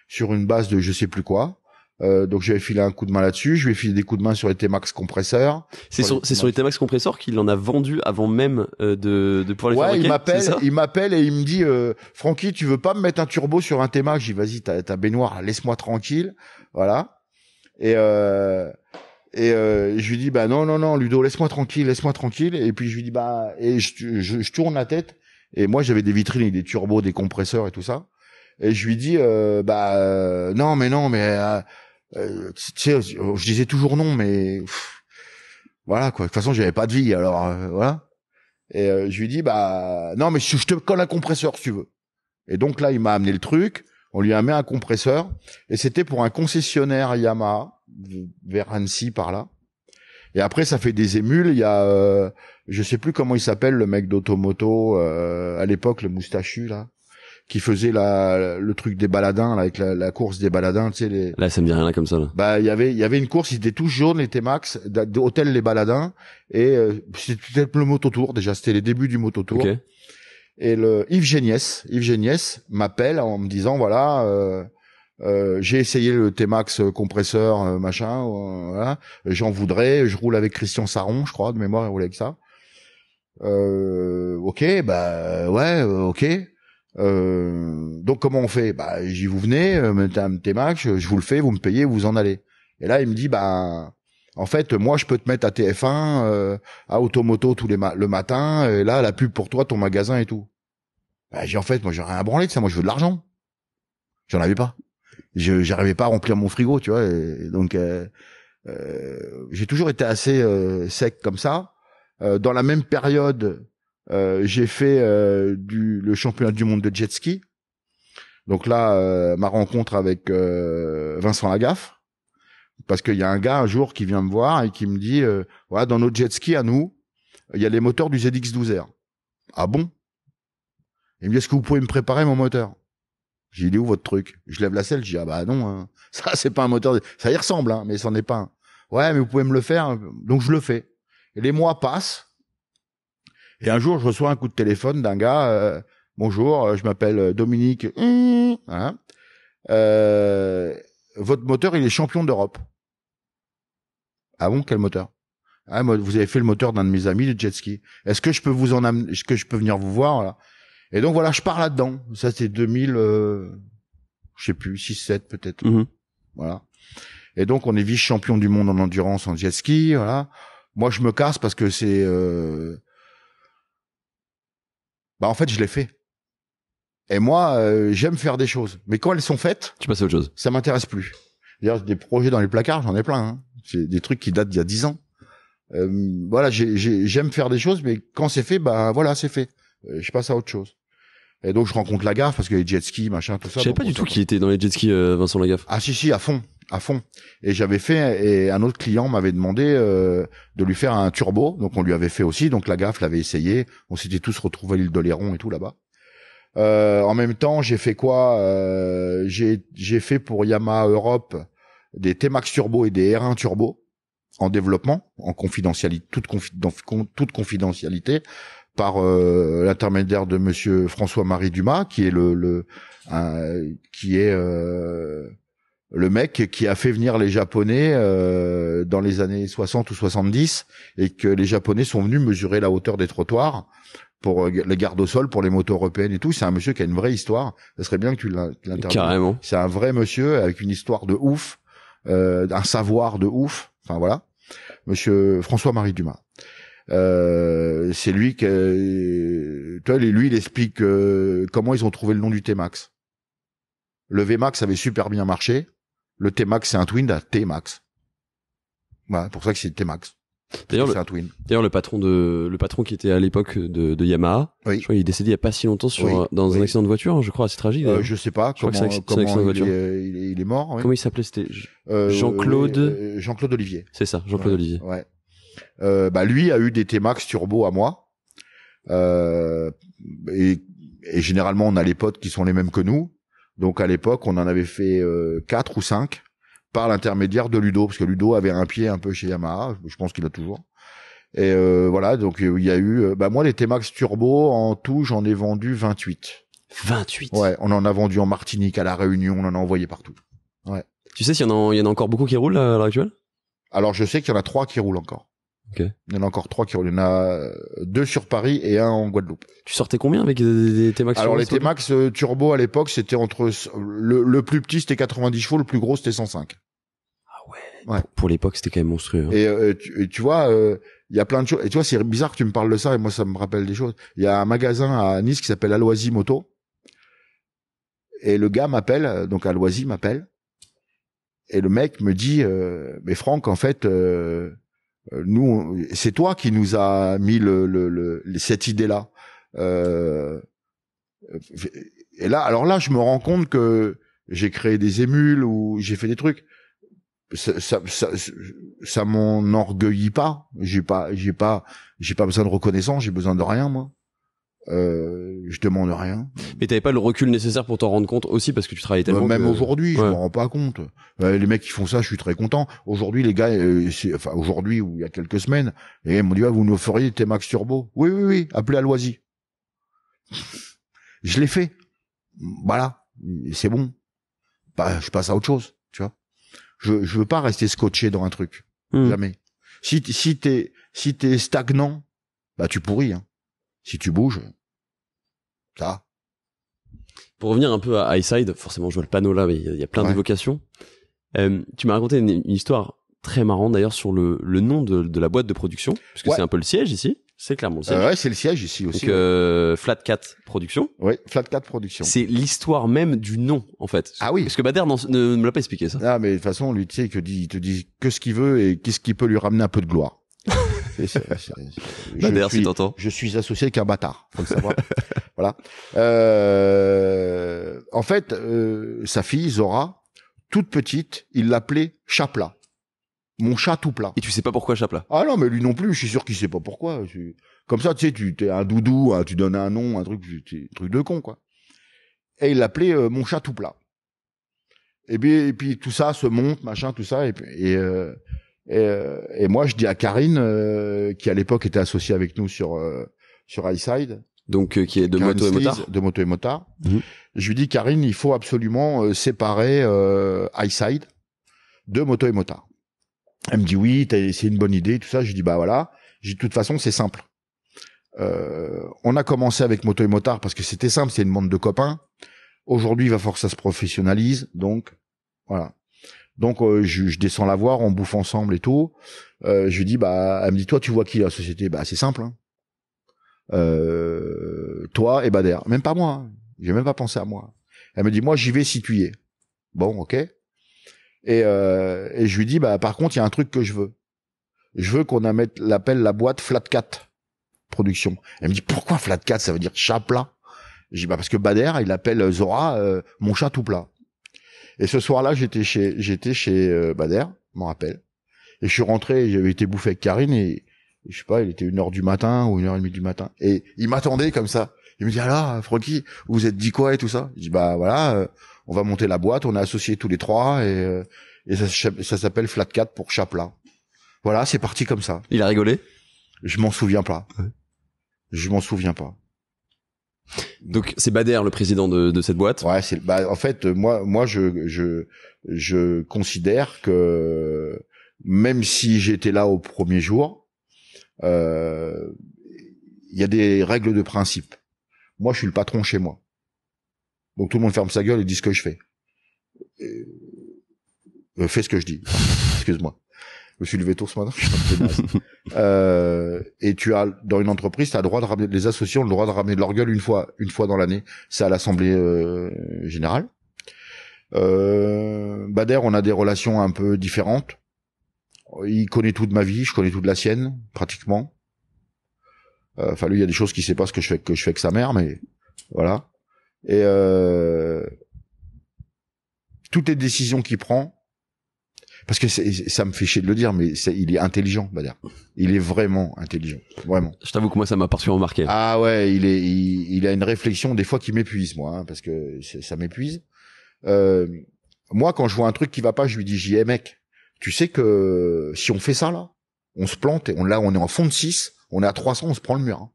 [SPEAKER 2] sur une base de je sais plus quoi. Donc j'avais filé un coup de main là-dessus, je lui ai filé des coups de main sur les T-Max compresseurs.
[SPEAKER 1] C'est sur les T-Max compresseurs qu'il en a vendu avant même de pouvoir les fabriquer.
[SPEAKER 2] Il m'appelle et il me dit Francky, tu veux pas me mettre un turbo sur un T-Max? J'ai dit vas-y, ta baignoire, laisse-moi tranquille. Voilà. Et je lui dis non Ludo, laisse-moi tranquille. Et puis je lui dis et je tourne la tête et moi j'avais des vitrines avec des turbos, des compresseurs et tout ça. Et je lui dis non mais tu sais, je disais toujours non, mais voilà quoi. De toute façon, j'avais pas de vie, alors voilà. Et je lui dis non, mais je te colle un compresseur si tu veux. Et donc là, il m'a amené le truc. On lui a mis un compresseur et c'était pour un concessionnaire Yamaha vers Annecy par là. Et après, ça fait des émules. Il y a, je sais plus comment il s'appelle, le mec d'Automoto à l'époque, le moustachu là, qui faisait le truc des baladins là, avec la course des baladins, tu sais
[SPEAKER 1] Là ça me dit rien là comme ça là.
[SPEAKER 2] Il y avait une course, ils étaient tous jaunes les T-Max d'hôtel les baladins et c'était le Mototour déjà, c'était les débuts du Mototour.
[SPEAKER 1] Okay.
[SPEAKER 2] Et Yves Géniès m'appelle en me disant voilà j'ai essayé le T-Max compresseur machin voilà, j'en voudrais, je roule avec Christian Saron, je crois de mémoire, il roule avec ça. OK, ouais, OK. Donc comment on fait? J'y vous venez, mettez un T-Max, je vous le fais, vous me payez, vous en allez. Et là il me dit en fait moi je peux te mettre à TF1 à Automoto le matin, et là la pub pour toi, ton magasin et tout. J'ai en fait moi j'ai rien à branler de ça, moi je veux de l'argent. J'en avais pas. J'arrivais pas à remplir mon frigo, tu vois, et donc j'ai toujours été assez sec comme ça. Dans la même période j'ai fait le championnat du monde de jet ski. Donc là, ma rencontre avec Vincent Lagaffe, parce qu'il y a un gars un jour qui vient me voir et qui me dit voilà, dans nos jet ski à nous, il y a les moteurs du ZX12R. Ah bon? Il me dit est-ce que vous pouvez me préparer mon moteur? J'ai dit où votre truc? Je lève la selle, je dis non, hein. Ça c'est pas un moteur, ça y ressemble hein, mais c'en est pas un. Ouais, mais vous pouvez me le faire, donc je le fais. Et les mois passent. Et un jour, je reçois un coup de téléphone d'un gars. Bonjour, je m'appelle Dominique. Voilà. Votre moteur, il est champion d'Europe. Ah bon, quel moteur? Ah, moi, vous avez fait le moteur d'un de mes amis de jet ski. Est-ce que je peux vous en amener, est-ce que je peux venir vous voir, voilà. Et donc voilà, je pars là-dedans. Ça c'est 2000, je sais plus, 6-7 peut-être. Voilà. Et donc on est vice-champion du monde en endurance en jet ski, voilà. Moi je me casse parce que c'est, en fait je l'ai fait. Et moi j'aime faire des choses, mais quand elles sont faites,
[SPEAKER 1] tu passes à autre chose.
[SPEAKER 2] Ça m'intéresse plus. D'ailleurs des projets dans les placards, j'en ai plein. Hein. C'est des trucs qui datent d'il y a 10 ans. Voilà, j'aime faire des choses, mais quand c'est fait, voilà, c'est fait. Je passe à autre chose. Et donc je rencontre Lagaffe parce que les jet ski, machin, tout ça.
[SPEAKER 1] Je savais pas du tout qu'il était dans les jet skis, Vincent Lagaffe.
[SPEAKER 2] Ah si, à fond. Et j'avais fait, et un autre client m'avait demandé de lui faire un turbo, donc on lui avait fait aussi. Donc Lagaffe l'avait essayé. On s'était tous retrouvés à l'île d'Oléron et tout là-bas. En même temps, j'ai fait quoi j'ai fait pour Yamaha Europe des T-Max Turbo et des R1 Turbo en développement, en confidentialité, toute confidentialité, par l'intermédiaire de Monsieur François-Marie Dumas, qui est le mec qui a fait venir les Japonais dans les années 60 ou 70, et que les Japonais sont venus mesurer la hauteur des trottoirs pour les gardes au sol, pour les motos européennes et tout. C'est un monsieur qui a une vraie histoire. Ça serait bien que tu l'interviewes.
[SPEAKER 1] Carrément.
[SPEAKER 2] C'est un vrai monsieur avec une histoire de ouf, un savoir de ouf. Enfin voilà. Monsieur François-Marie Dumas. C'est lui lui il explique comment ils ont trouvé le nom du T-Max. Le V-Max avait super bien marché. Le T-Max, c'est un twin d'un T-Max. Voilà, pour ça que c'est T-Max.
[SPEAKER 1] D'ailleurs,
[SPEAKER 2] c'est un twin.
[SPEAKER 1] D'ailleurs, le patron qui était à l'époque de Yamaha,
[SPEAKER 2] oui.
[SPEAKER 1] Je crois qu'il est décédé il y a pas si longtemps dans un accident de voiture, je crois, assez tragique.
[SPEAKER 2] Je sais pas comment il est mort. Oui.
[SPEAKER 1] Comment il s'appelait? C'était Jean-Claude.
[SPEAKER 2] Jean-Claude Olivier.
[SPEAKER 1] C'est ça, Jean-Claude Olivier.
[SPEAKER 2] Ouais. Lui a eu des T-Max turbo à moi. Et généralement, on a les potes qui sont les mêmes que nous. Donc, à l'époque, on en avait fait 4 ou 5 par l'intermédiaire de Ludo, parce que Ludo avait un pied un peu chez Yamaha. Je pense qu'il a toujours. Et voilà, donc il y a eu... moi, les T-Max turbo, en tout, j'en ai vendu 28.
[SPEAKER 1] 28?
[SPEAKER 2] Ouais, on en a vendu en Martinique, à La Réunion, on en a envoyé partout. Ouais.
[SPEAKER 1] Tu sais s'il y en a encore beaucoup qui roulent à l'heure actuelle?
[SPEAKER 2] Alors, je sais qu'il y en a 3 qui roulent encore.
[SPEAKER 1] Okay.
[SPEAKER 2] Il y en a encore 3 qui roulent. Il y en a 2 sur Paris et 1 en Guadeloupe.
[SPEAKER 1] Tu sortais combien avec des T-Max?
[SPEAKER 2] Alors les T-Max turbo à l'époque, c'était entre le plus petit c'était 90 chevaux, le plus gros c'était 105.
[SPEAKER 1] Ah ouais. Pour l'époque, c'était quand même monstrueux. Hein.
[SPEAKER 2] Et tu vois, il y a plein de choses. Et tu vois, c'est bizarre que tu me parles de ça et moi ça me rappelle des choses. Il y a un magasin à Nice qui s'appelle Aloisy Moto. Et le gars m'appelle, donc Aloisy m'appelle. Et le mec me dit mais Franck, en fait nous, c'est toi qui nous a mis cette idée-là. Et là, alors là, je me rends compte que j'ai créé des émules ou j'ai fait des trucs. Ça m'enorgueillit pas. J'ai pas besoin de reconnaissance. J'ai besoin de rien, moi. Je demande rien.
[SPEAKER 1] Mais t'avais pas le recul nécessaire pour t'en rendre compte aussi parce que tu travaillais tellement.
[SPEAKER 2] Même aujourd'hui, je me rends pas compte. Les mecs qui font ça, je suis très content. Aujourd'hui, les gars, aujourd'hui ou il y a quelques semaines, les gars m'ont dit vous nous feriez T-Max Turbo. Oui, appelez à Loisy. Je l'ai fait. Voilà, c'est bon. Je passe à autre chose, tu vois. Je veux pas rester scotché dans un truc. Jamais. Si t'es stagnant, tu pourris. Hein. Si tu bouges, ça.
[SPEAKER 1] Pour revenir un peu à Highside, forcément je vois le panneau là, mais il y a plein d'évocations. Tu m'as raconté une histoire très marrante d'ailleurs sur le nom de la boîte de production, puisque c'est un peu le siège ici. C'est clairement le siège.
[SPEAKER 2] Ouais, c'est le siège ici aussi.
[SPEAKER 1] Donc Flat Cat Production.
[SPEAKER 2] Oui, Flat Cat Production.
[SPEAKER 1] C'est l'histoire même du nom en fait.
[SPEAKER 2] Ah oui.
[SPEAKER 1] Parce que Bader ne me l'a pas expliqué ça.
[SPEAKER 2] Ah mais de toute façon lui tu sais il te dit que ce qu'il veut et qu'est-ce qui peut lui ramener un peu de gloire.
[SPEAKER 1] Bader, si t'entends.
[SPEAKER 2] Je suis associé avec un bâtard, faut le savoir. Voilà. En fait, sa fille Zora, toute petite, il l'appelait Chapla. Mon chat tout plat.
[SPEAKER 1] Et tu sais pas pourquoi Chapla?
[SPEAKER 2] Ah non, mais lui non plus, je suis sûr qu'il sait pas pourquoi. Comme ça, tu sais, tu t'es un doudou, tu donnes un nom, un truc de con, quoi. Et il l'appelait mon chat tout plat. Et puis tout ça se monte, machin, tout ça, et moi je dis à Karine, qui à l'époque était associée avec nous sur Highside,
[SPEAKER 1] Donc qui est de
[SPEAKER 2] Karine
[SPEAKER 1] moto et motard.
[SPEAKER 2] Sleaze, de moto et motard. Je lui dis, Karine, il faut absolument séparer Highside de moto et motard. Elle me dit oui, c'est une bonne idée, tout ça. Je dis bah voilà. Je dis de toute façon c'est simple. On a commencé avec moto et motard parce que c'était simple, c'est une bande de copains. Aujourd'hui, il va falloir que ça se professionnalise, donc voilà. Donc je descends la voir, on bouffe ensemble et tout. Je lui dis bah, elle me dit toi tu vois qui la société? Bah c'est simple. Hein. Toi et Bader, même pas moi. Hein. J'ai même pas pensé à moi. Elle me dit moi j'y vais si tu y es. Bon ok. Et je lui dis bah par contre il y a un truc que je veux. Je veux qu'on l'appelle la boîte Flat Cat Production. Elle me dit pourquoi Flat Cat, ça veut dire chat plat. Je dis bah parce que Bader il appelle Zora mon chat tout plat. Et ce soir-là j'étais chez Bader, je m'en rappelle. Et je suis rentré, j'avais été bouffé avec Karine et je sais pas, il était 1h du matin ou 1h30 du matin. Et il m'attendait comme ça. Il me dit alors Francky, vous vous êtes dit quoi et tout ça. Je dis bah voilà, on va monter la boîte, on est associés tous les trois et ça s'appelle Flat Cat pour chat plat. Voilà, c'est parti comme ça.
[SPEAKER 1] Il a rigolé?
[SPEAKER 2] Je m'en souviens pas.
[SPEAKER 1] Ouais.
[SPEAKER 2] Je m'en souviens pas.
[SPEAKER 1] Donc c'est Bader le président de cette boîte.
[SPEAKER 2] Ouais, en fait moi je considère que même si j'étais là au premier jour, il y a des règles de principe. Moi, je suis le patron chez moi. Donc tout le monde ferme sa gueule et dit ce que je fais. Fais ce que je dis. Excuse-moi. Je me suis levé tôt ce matin. Je suis un peu naze. Et tu as, dans une entreprise, tu as le droit de ramener, les associés ont le droit de ramener de leur gueule une fois dans l'année. C'est à l'assemblée générale. Bader, on a des relations un peu différentes. Il connaît tout de ma vie, je connais tout de la sienne, pratiquement. Enfin, lui, il y a des choses qu'il sait pas ce que je fais avec sa mère, mais voilà. Et toutes les décisions qu'il prend, parce que ça me fait chier de le dire, mais il est intelligent, Bader. Il est vraiment intelligent, vraiment.
[SPEAKER 1] Je t'avoue que moi, ça m'a particulièrement marqué.
[SPEAKER 2] Ah ouais, il a une réflexion des fois qui m'épuise, moi, hein, parce que ça m'épuise. Moi, quand je vois un truc qui va pas, je lui dis, mec, tu sais que si on fait ça là, on se plante et on est en fond de 6, on est à 300, on se prend le mur. Hein.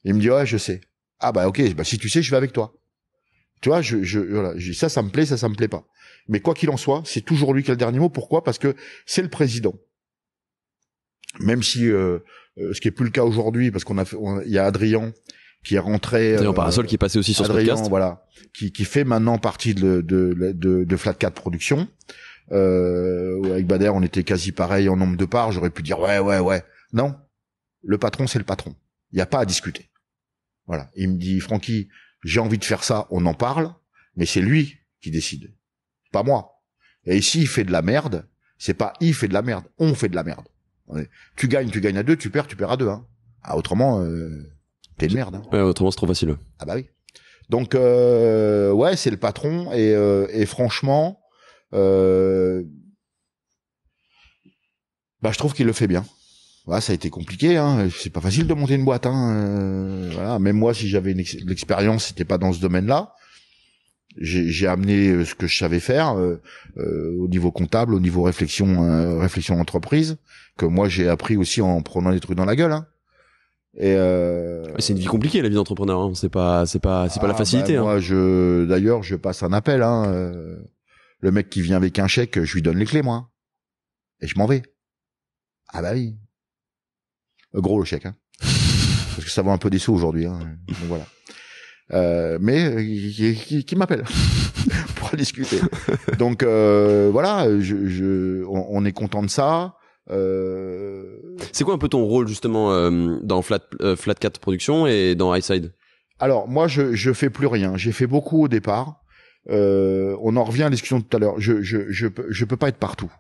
[SPEAKER 2] Il me dit ouais, je sais. Ah bah ok, bah si tu sais, je vais avec toi. Tu vois, voilà, ça me plaît, ça me plaît pas. Mais quoi qu'il en soit, c'est toujours lui qui a le dernier mot. Pourquoi? Parce que c'est le président. Même si ce qui est plus le cas aujourd'hui, parce il y a Adrien qui est rentré.
[SPEAKER 1] Adrien Parasol qui est passé aussi sur ce podcast.
[SPEAKER 2] Voilà, qui fait maintenant partie de Flat Cat Production. Avec Bader, on était quasi pareil en nombre de parts. J'aurais pu dire ouais. Non, le patron, c'est le patron. Il n'y a pas à discuter. Voilà. Il me dit, Francky, j'ai envie de faire ça, on en parle, mais c'est lui qui décide, pas moi. Et ici, il fait de la merde. C'est pas il fait de la merde, on fait de la merde. Tu gagnes à 2, tu perds à 2. Hein. Ah, autrement, t'es de merde. Hein.
[SPEAKER 1] Ouais, autrement, c'est trop facile.
[SPEAKER 2] Ah bah oui. Donc, ouais, c'est le patron et franchement, je trouve qu'il le fait bien. Voilà, ça a été compliqué, hein. C'est pas facile de monter une boîte, hein. Voilà, même moi, si j'avais l'expérience, c'était pas dans ce domaine-là. J'ai amené ce que je savais faire au niveau comptable, au niveau réflexion entreprise, que moi j'ai appris aussi en prenant des trucs dans la gueule. Hein. Et
[SPEAKER 1] c'est une vie compliquée, la vie d'entrepreneur. Hein. C'est pas la facilité.
[SPEAKER 2] Bah,
[SPEAKER 1] hein.
[SPEAKER 2] Moi, d'ailleurs, je passe un appel. Hein. Le mec qui vient avec un chèque, je lui donne les clés, moi, et je m'en vais. Ah bah oui. Gros le chèque, hein. Parce que ça vaut un peu des sous aujourd'hui. Hein. Donc voilà. Mais qui m'appelle pour discuter. Donc voilà, on est content de ça.
[SPEAKER 1] C'est quoi un peu ton rôle justement dans Flat Cat Production et dans Highside? Alors
[SPEAKER 2] moi je fais plus rien. J'ai fait beaucoup au départ. On en revient à la discussion tout à l'heure. Je peux pas être partout.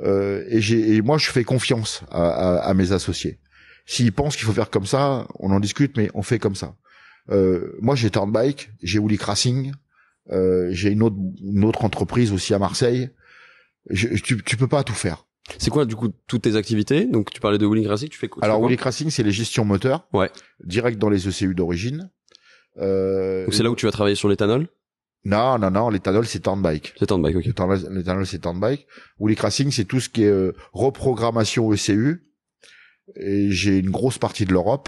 [SPEAKER 2] Et moi je fais confiance à mes associés. S'ils pensent qu'il faut faire comme ça, on en discute, mais on fait comme ça. Moi j'ai Turnbike, j'ai Woolick Racing, j'ai une autre entreprise aussi à Marseille. Tu peux pas tout faire.
[SPEAKER 1] C'est quoi du coup toutes tes activités? Donc tu parlais de Woolick Racing, tu fais quoi?
[SPEAKER 2] Alors Woolick Racing, c'est les gestions moteurs,
[SPEAKER 1] ouais,
[SPEAKER 2] direct dans les ECU d'origine.
[SPEAKER 1] Donc c'est là où tu vas travailler sur l'éthanol?
[SPEAKER 2] Non, l'éthanol c'est Turnbike.
[SPEAKER 1] C'est Turnbike, ok.
[SPEAKER 2] L'éthanol c'est Turnbike. Woolick Racing c'est tout ce qui est reprogrammation ECU. Et j'ai une grosse partie de l'Europe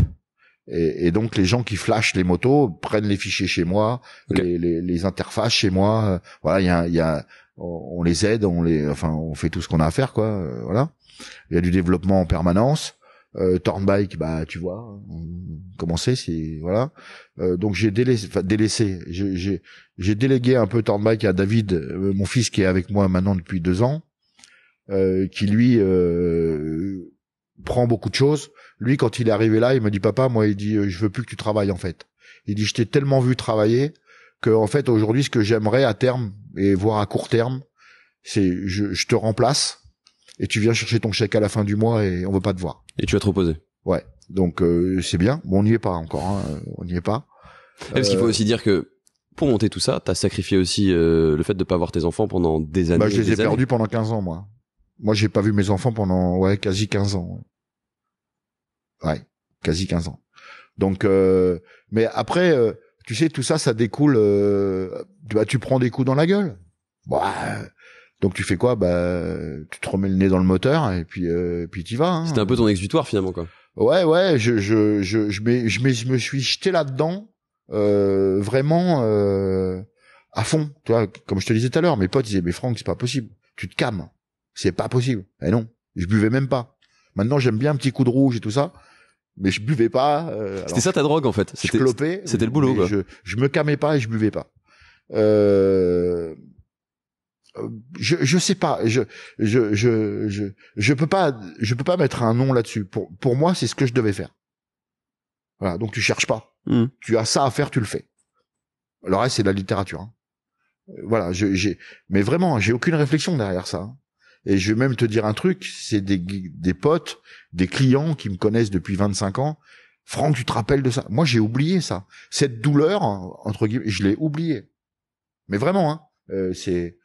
[SPEAKER 2] Et donc les gens qui flashent les motos prennent les fichiers chez moi,
[SPEAKER 1] Okay.
[SPEAKER 2] les interfaces chez moi. Voilà, il y a, on les aide, on fait tout ce qu'on a à faire, quoi. Voilà. Il y a du développement en permanence. Turnbike, bah tu vois, comment c'est voilà. Donc j'ai délaissé, j'ai délégué un peu Turnbike à David, mon fils qui est avec moi maintenant depuis 2 ans, qui lui prend beaucoup de choses. Lui, quand il est arrivé là, il me dit papa, moi, il dit je veux plus que tu travailles en fait. Il dit je t'ai tellement vu travailler que en fait aujourd'hui, ce que j'aimerais à terme et voire à court terme, c'est je te remplace et tu viens chercher ton chèque à la fin du mois et on veut pas te voir.
[SPEAKER 1] Et tu vas te reposer.
[SPEAKER 2] Ouais. Donc c'est bien. Bon, on n'y est pas encore. Hein. On n'y est pas.
[SPEAKER 1] Parce qu'il faut aussi dire que pour monter tout ça, t'as sacrifié aussi le fait de pas voir tes enfants pendant des années.
[SPEAKER 2] Bah, je les ai perdus pendant 15 ans, moi. Moi, j'ai pas vu mes enfants pendant quasi 15 ans. Ouais, quasi 15 ans. Donc, mais après, tu sais, tout ça, ça découle. Tu prends des coups dans la gueule. Bah, donc tu fais quoi? Bah, tu te remets le nez dans le moteur et puis t'y vas. Hein.
[SPEAKER 1] C'était un peu ton exutoire finalement, quoi.
[SPEAKER 2] Ouais, je me suis jeté là-dedans, vraiment à fond. Tu vois, comme je te disais tout à l'heure, mes potes disaient mais Franck, c'est pas possible. Tu te calmes, c'est pas possible. Eh non, je buvais même pas. Maintenant, j'aime bien un petit coup de rouge et tout ça. Mais je buvais pas.
[SPEAKER 1] C'était ça ta drogue en fait.
[SPEAKER 2] Je clopais.
[SPEAKER 1] C'était le boulot. Quoi.
[SPEAKER 2] Je me calmais pas et je buvais pas. Je sais pas. Je peux pas mettre un nom là-dessus. Pour moi, c'est ce que je devais faire. Voilà. Donc tu cherches pas. Tu as ça à faire, tu le fais. Le reste, c'est de la littérature. Hein. Voilà. Mais vraiment, j'ai aucune réflexion derrière ça. Hein. Et je vais même te dire un truc, c'est des potes, des clients qui me connaissent depuis 25 ans. Franck, tu te rappelles de ça? Moi, j'ai oublié ça. Cette douleur, entre guillemets, je l'ai oublié. Mais vraiment, hein, c'est...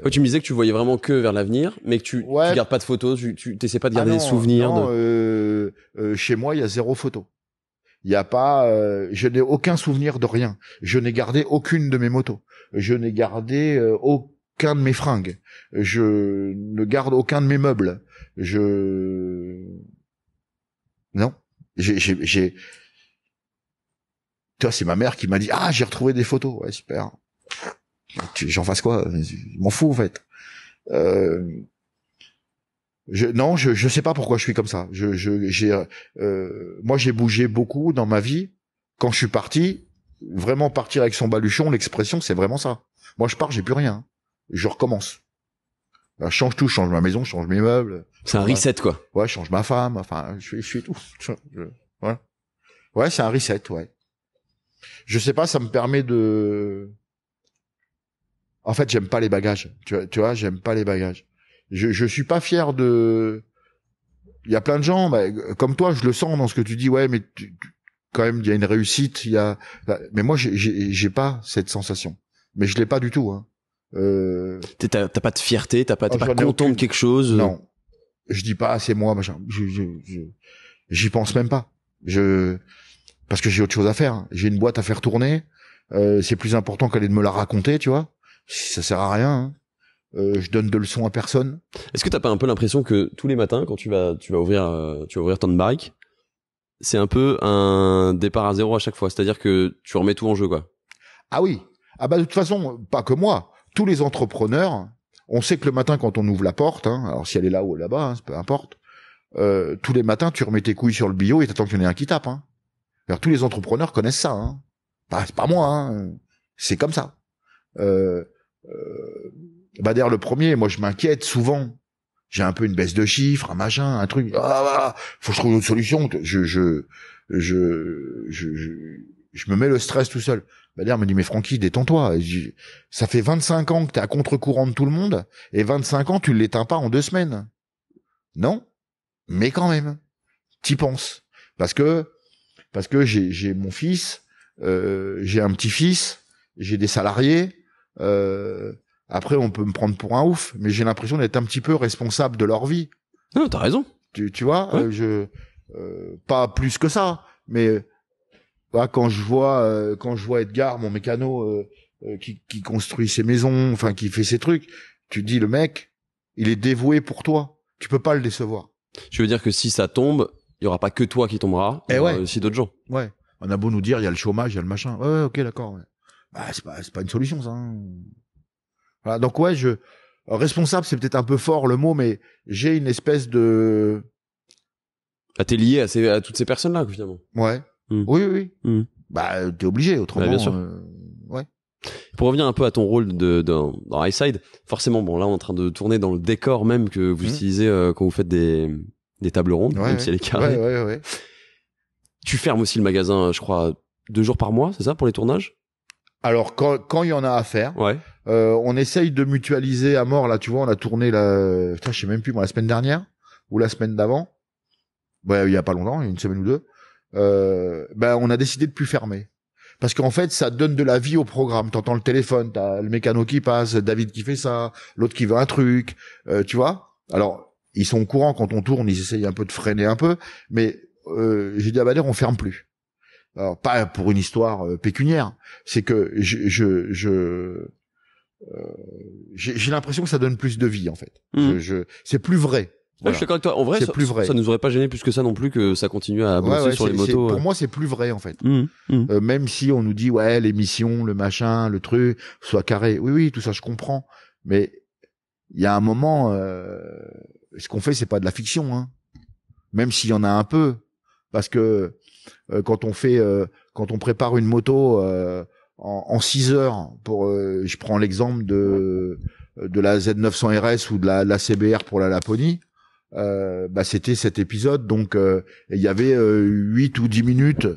[SPEAKER 1] Ouais, tu me disais que tu voyais vraiment que vers l'avenir, mais que tu gardes pas de photos, tu t'essaies pas de garder des souvenirs.
[SPEAKER 2] Chez moi, il y a 0 photo. Il y a pas, je n'ai aucun souvenir de rien. Je n'ai gardé aucune de mes motos. Je n'ai gardé aucun de mes fringues. Je ne garde aucun de mes meubles. Non. Tu vois, c'est ma mère qui m'a dit, ah, j'ai retrouvé des photos. Ouais, super. J'en fasse quoi? Je m'en fous, en fait. Je sais pas pourquoi je suis comme ça. Moi, j'ai bougé beaucoup dans ma vie. Quand je suis parti, vraiment partir avec son baluchon, l'expression, c'est vraiment ça. Moi, je pars, j'ai plus rien. Je recommence. Je change tout, je change ma maison, je change mes meubles.
[SPEAKER 1] C'est un reset, quoi.
[SPEAKER 2] Ouais, je change ma femme, enfin, je fais tout. Voilà. Ouais, c'est un reset, ouais. Je sais pas, ça me permet de... En fait, j'aime pas les bagages. Tu vois, j'aime pas les bagages. Je suis pas fier de... Il y a plein de gens, bah, comme toi, je le sens dans ce que tu dis, ouais, mais quand même, il y a une réussite, mais moi, j'ai pas cette sensation. Mais je l'ai pas du tout, hein.
[SPEAKER 1] T'as pas de fierté, t'es pas content de quelque chose.
[SPEAKER 2] Non, je dis pas c'est moi machin. J'y pense même pas. Parce que j'ai autre chose à faire. J'ai une boîte à faire tourner. C'est plus important qu'aller de me la raconter, tu vois. Ça sert à rien. Hein. Je donne de leçons à personne.
[SPEAKER 1] Est-ce que t'as pas un peu l'impression que tous les matins quand tu vas ouvrir Turnbike, c'est un peu un départ à zéro à chaque fois, c'est-à-dire que tu remets tout en jeu, quoi.
[SPEAKER 2] Ah oui. Ah bah de toute façon, pas que moi. Tous les entrepreneurs, on sait que le matin quand on ouvre la porte, hein, alors si elle est là ou là-bas, hein, peu importe, tous les matins tu remets tes couilles sur le bio et t'attends qu'il y en ait un qui tape. Hein. Alors, tous les entrepreneurs connaissent ça. Hein. C'est pas moi, hein. C'est comme ça. Bah d'ailleurs le premier, moi je m'inquiète souvent. J'ai un peu une baisse de chiffres, un machin, un truc. Ah, faut que je trouve une autre solution. Je me mets le stress tout seul. D'ailleurs, me dit, mais Francky, détends-toi. Ça fait 25 ans que t'es à contre-courant de tout le monde, et 25 ans, tu l'éteins pas en 2 semaines. Non? Mais quand même. T'y penses. Parce que j'ai mon fils, j'ai un petit-fils, j'ai des salariés, après, on peut me prendre pour un ouf, mais j'ai l'impression d'être un petit peu responsable de leur vie.
[SPEAKER 1] Non, t'as raison.
[SPEAKER 2] Tu vois,
[SPEAKER 1] ouais.
[SPEAKER 2] Pas plus que ça, mais quand je vois Edgar, mon mécano, qui construit ses maisons, enfin qui fait ses trucs, tu te dis le mec, il est dévoué pour toi. Tu peux pas le décevoir.
[SPEAKER 1] Je veux dire que si ça tombe, il y aura pas que toi qui tombera, il y aura aussi d'autres gens.
[SPEAKER 2] Ouais. On a beau nous dire, il y a le chômage, il y a le machin. Ouais, ok, d'accord. Ouais. Bah, c'est pas une solution, ça. Hein. Voilà. Donc, ouais, responsable, c'est peut-être un peu fort le mot, mais j'ai une espèce de...
[SPEAKER 1] Ah, t'es lié à toutes ces personnes-là, finalement.
[SPEAKER 2] Ouais. Oui. Bah, t'es obligé, autrement.
[SPEAKER 1] Bien sûr.
[SPEAKER 2] Ouais.
[SPEAKER 1] Pour revenir un peu à ton rôle dans Highside, forcément, bon, là, on est en train de tourner dans le décor même que vous utilisez quand vous faites des tables rondes, même si elle est carrée.
[SPEAKER 2] Ouais.
[SPEAKER 1] Tu fermes aussi le magasin, je crois, 2 jours par mois, c'est ça, pour les tournages?
[SPEAKER 2] Alors, quand il y en a à faire, on essaye de mutualiser à mort. Là, tu vois, on a tourné je sais même plus, moi, la semaine dernière ou la semaine d'avant. Ouais, il y a pas longtemps, une semaine ou deux. On a décidé de plus fermer. Parce qu'en fait, ça donne de la vie au programme. T'entends le téléphone, t'as le mécano qui passe, David qui fait ça, l'autre qui veut un truc, tu vois. Alors, ils sont au courant quand on tourne, ils essayent un peu de freiner un peu, mais j'ai dit à Bader, on ferme plus. Alors, pas pour une histoire pécuniaire, c'est que j'ai l'impression que ça donne plus de vie, en fait. C'est plus vrai.
[SPEAKER 1] Voilà. Ouais, je suis d'accord avec toi. En vrai, ça nous aurait pas gêné plus que ça non plus que ça continue à bosser sur les motos.
[SPEAKER 2] Pour moi, c'est plus vrai, en fait. Même si on nous dit, l'émission, le machin, le truc, soit carré. Oui, tout ça, je comprends. Mais il y a un moment, ce qu'on fait, c'est pas de la fiction, hein. Même s'il y en a un peu. Parce que quand on prépare une moto en 6 heures, je prends l'exemple de la Z900 RS ou de la CBR pour la Laponie. C'était cet épisode, donc il y avait 8 ou 10 minutes,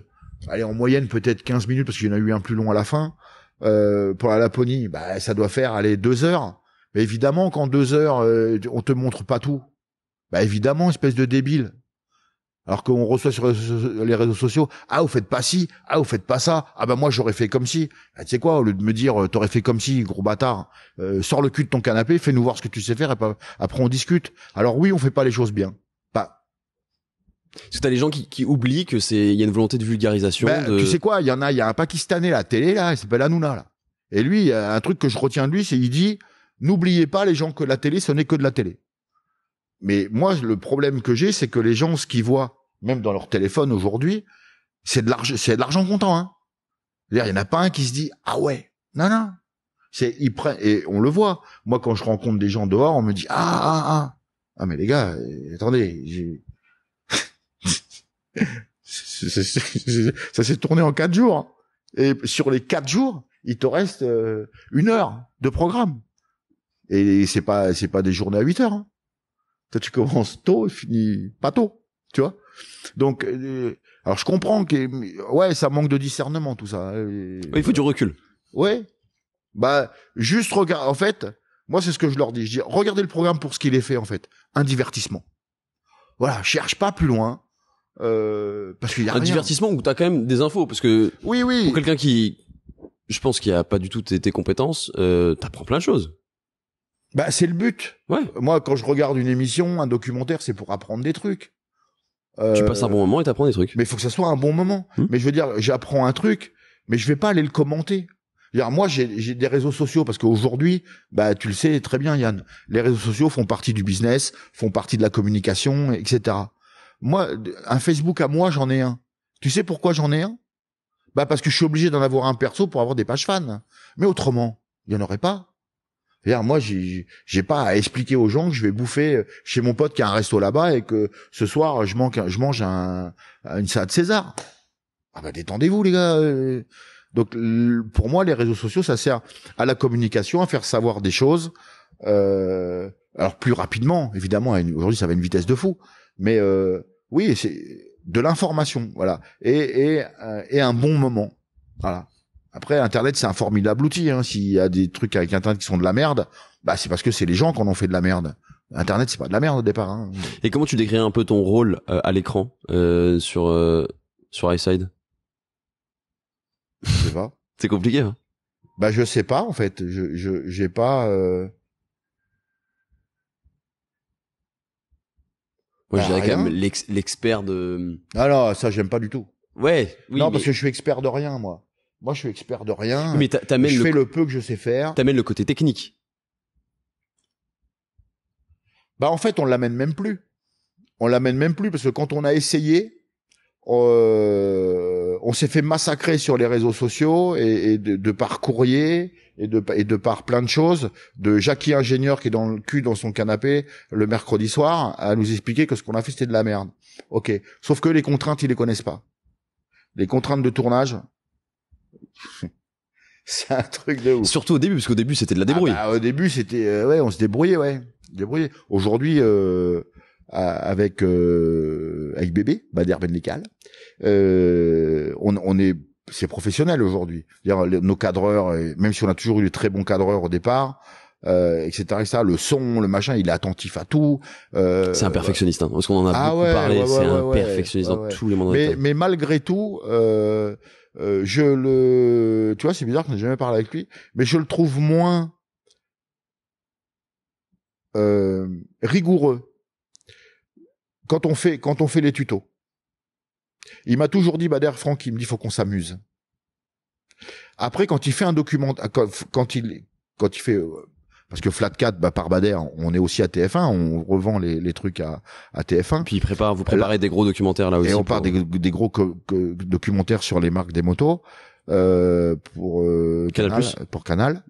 [SPEAKER 2] allez, en moyenne peut-être 15 minutes parce qu'il y en a eu un plus long à la fin, pour la Laponie. Ça doit faire 2 heures. Mais évidemment qu'en 2 heures on te montre pas tout. Évidemment, espèce de débile. Alors qu'on reçoit sur les réseaux sociaux, vous faites pas ci, vous faites pas ça, moi j'aurais fait comme si. Tu sais quoi, au lieu de me dire t'aurais fait comme si, gros bâtard, sors le cul de ton canapé, fais-nous voir ce que tu sais faire, et après on discute. Alors oui, on fait pas les choses bien.
[SPEAKER 1] Parce que t'as les gens qui oublient que il y a une volonté de vulgarisation.
[SPEAKER 2] Tu sais quoi, il y a un Pakistanais à la télé là, il s'appelle Hanouna là. Et lui, un truc que je retiens de lui, c'est il dit n'oubliez pas les gens que la télé, ce n'est que de la télé. Mais moi, le problème que j'ai, c'est que les gens, ce qu'ils voient, même dans leur téléphone aujourd'hui, c'est de l'argent comptant, hein. C'est-à-dire, il n'y en a pas un qui se dit, ah ouais, non. Ils prennent, et on le voit. Moi, quand je rencontre des gens dehors, on me dit, mais les gars, attendez, ça s'est tourné en 4 jours. Hein. Et sur les 4 jours, il te reste 1 heure de programme. Et c'est pas des journées à 8 heures, hein. Toi, tu commences tôt et finis pas tôt, tu vois. Donc, alors je comprends que, ça manque de discernement tout ça.
[SPEAKER 1] Il faut du recul.
[SPEAKER 2] Ouais. Juste regarde. En fait, moi c'est ce que je leur dis. Je dis, regardez le programme pour ce qu'il est fait en fait, un divertissement. Voilà, cherche pas plus loin, parce qu'il y a
[SPEAKER 1] un
[SPEAKER 2] rien.
[SPEAKER 1] Divertissement où t'as quand même des infos, parce que
[SPEAKER 2] oui.
[SPEAKER 1] Pour quelqu'un je pense qu'il a pas du tout tes compétences, t'apprends plein de choses.
[SPEAKER 2] C'est le but.
[SPEAKER 1] Ouais.
[SPEAKER 2] Moi, quand je regarde une émission, un documentaire, c'est pour apprendre des trucs.
[SPEAKER 1] Tu passes un bon moment et t'apprends des trucs.
[SPEAKER 2] Mais il faut que ça soit un bon moment. Mais je veux dire, j'apprends un truc, mais je vais pas aller le commenter. Moi, j'ai des réseaux sociaux parce qu'aujourd'hui, tu le sais très bien, Yann, les réseaux sociaux font partie du business, font partie de la communication, etc. Moi, un Facebook à moi, j'en ai un. Tu sais pourquoi j'en ai un? Parce que je suis obligé d'en avoir un perso pour avoir des pages fans. Mais autrement, il y en aurait pas. C'est-à-dire, moi, j'ai pas à expliquer aux gens que je vais bouffer chez mon pote qui a un resto là-bas et que ce soir, je mange une salade César. Détendez-vous, les gars. Donc, pour moi, les réseaux sociaux, ça sert à la communication, à faire savoir des choses. Alors, plus rapidement, évidemment. Aujourd'hui, ça va à une vitesse de fou. Mais oui, c'est de l'information, voilà. Et un bon moment. Voilà. Après, Internet, c'est un formidable outil. Hein. S'il y a des trucs avec Internet qui sont de la merde, c'est parce que c'est les gens qui en ont fait de la merde. Internet, c'est pas de la merde au départ. Hein.
[SPEAKER 1] Et comment tu décrirais un peu ton rôle à l'écran sur Highside?
[SPEAKER 2] Je sais pas.
[SPEAKER 1] C'est compliqué. Hein.
[SPEAKER 2] Je sais pas en fait. J'ai pas.
[SPEAKER 1] Moi, je dirais quand même l'expert de.
[SPEAKER 2] Ah non, ça j'aime pas du tout.
[SPEAKER 1] Ouais. Oui.
[SPEAKER 2] Non, parce que je suis expert de rien, moi. Moi, je suis expert de rien.
[SPEAKER 1] Mais je
[SPEAKER 2] fais le peu que je sais faire.
[SPEAKER 1] T'amènes le côté technique.
[SPEAKER 2] En fait, on l'amène même plus. on l'amène même plus parce que quand on a essayé, on s'est fait massacrer sur les réseaux sociaux et de par courrier et de par plein de choses, de Jackie ingénieur qui est dans le cul dans son canapé le mercredi soir à nous expliquer que ce qu'on a fait c'était de la merde. Ok, sauf que les contraintes ils les connaissent pas. Les contraintes de tournage, c'est un truc de ouf.
[SPEAKER 1] Surtout au début, parce qu'au début c'était de la débrouille.
[SPEAKER 2] Au début c'était on se débrouillait, Aujourd'hui avec bébé Bader Benlikal, c'est professionnel aujourd'hui. Nos cadreurs, même si on a toujours eu de très bons cadreurs au départ, etc. Le son, le machin, il est attentif à tout.
[SPEAKER 1] C'est un perfectionniste, hein, parce qu'on en a beaucoup parlé. C'est un perfectionniste dans tous les mondes.
[SPEAKER 2] Mais malgré tout, tu vois, c'est bizarre que je n'ai jamais parlé avec lui, mais je le trouve moins rigoureux quand on fait les tutos. Il m'a toujours dit, Bader, Franck, il me dit, faut qu'on s'amuse. Après, quand il fait un document, quand il fait, parce que Flatcat, par Bader, on est aussi à TF1, on revend les trucs à TF1.
[SPEAKER 1] Puis vous préparez des gros documentaires là aussi.
[SPEAKER 2] Et on part des gros documentaires sur les marques des motos, pour Canal.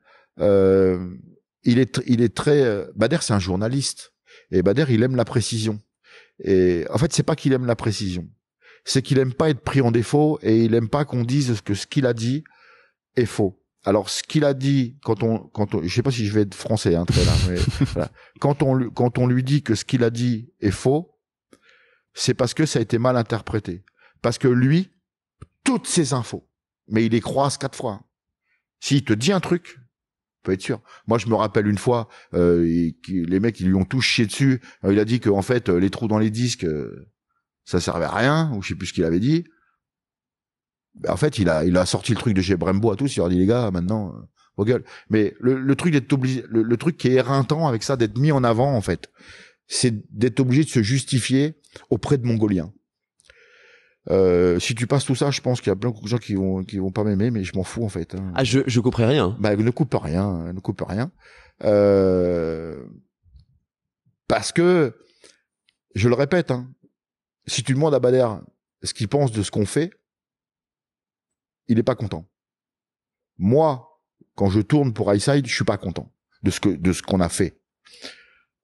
[SPEAKER 2] Il est très, Bader, c'est un journaliste. Et Bader, il aime la précision. Et en fait, c'est pas qu'il aime la précision. C'est qu'il aime pas être pris en défaut et il aime pas qu'on dise que ce qu'il a dit est faux. Alors, ce qu'il a dit, quand on, je sais pas si je vais être français, hein, très là, mais voilà. Quand on lui dit que ce qu'il a dit est faux, c'est parce que ça a été mal interprété. Parce que lui, toutes ces infos, mais il les croise 4 fois. S'il te dit un truc, peut être sûr. Moi, je me rappelle une fois, les mecs, ils lui ont tous chié dessus. Il a dit que, en fait, les trous dans les disques, ça servait à rien, ou je sais plus ce qu'il avait dit. En fait, il a sorti le truc de chez Brembo à tous, il leur a dit, les gars, maintenant, vos gueules. Mais le truc d'être obligé, le truc qui est éreintant avec ça, d'être mis en avant, en fait, c'est d'être obligé de se justifier auprès de Mongoliens. Si tu passes tout ça, je pense qu'il y a plein de gens qui vont pas m'aimer, mais je m'en fous, en fait. Hein.
[SPEAKER 1] Ah, je couperai rien.
[SPEAKER 2] Bah, ne coupe rien. Parce que, je le répète, hein, si tu demandes à Bader ce qu'il pense de ce qu'on fait, il est pas content. Moi, quand je tourne pour Highside, je suis pas content de ce qu'on a fait.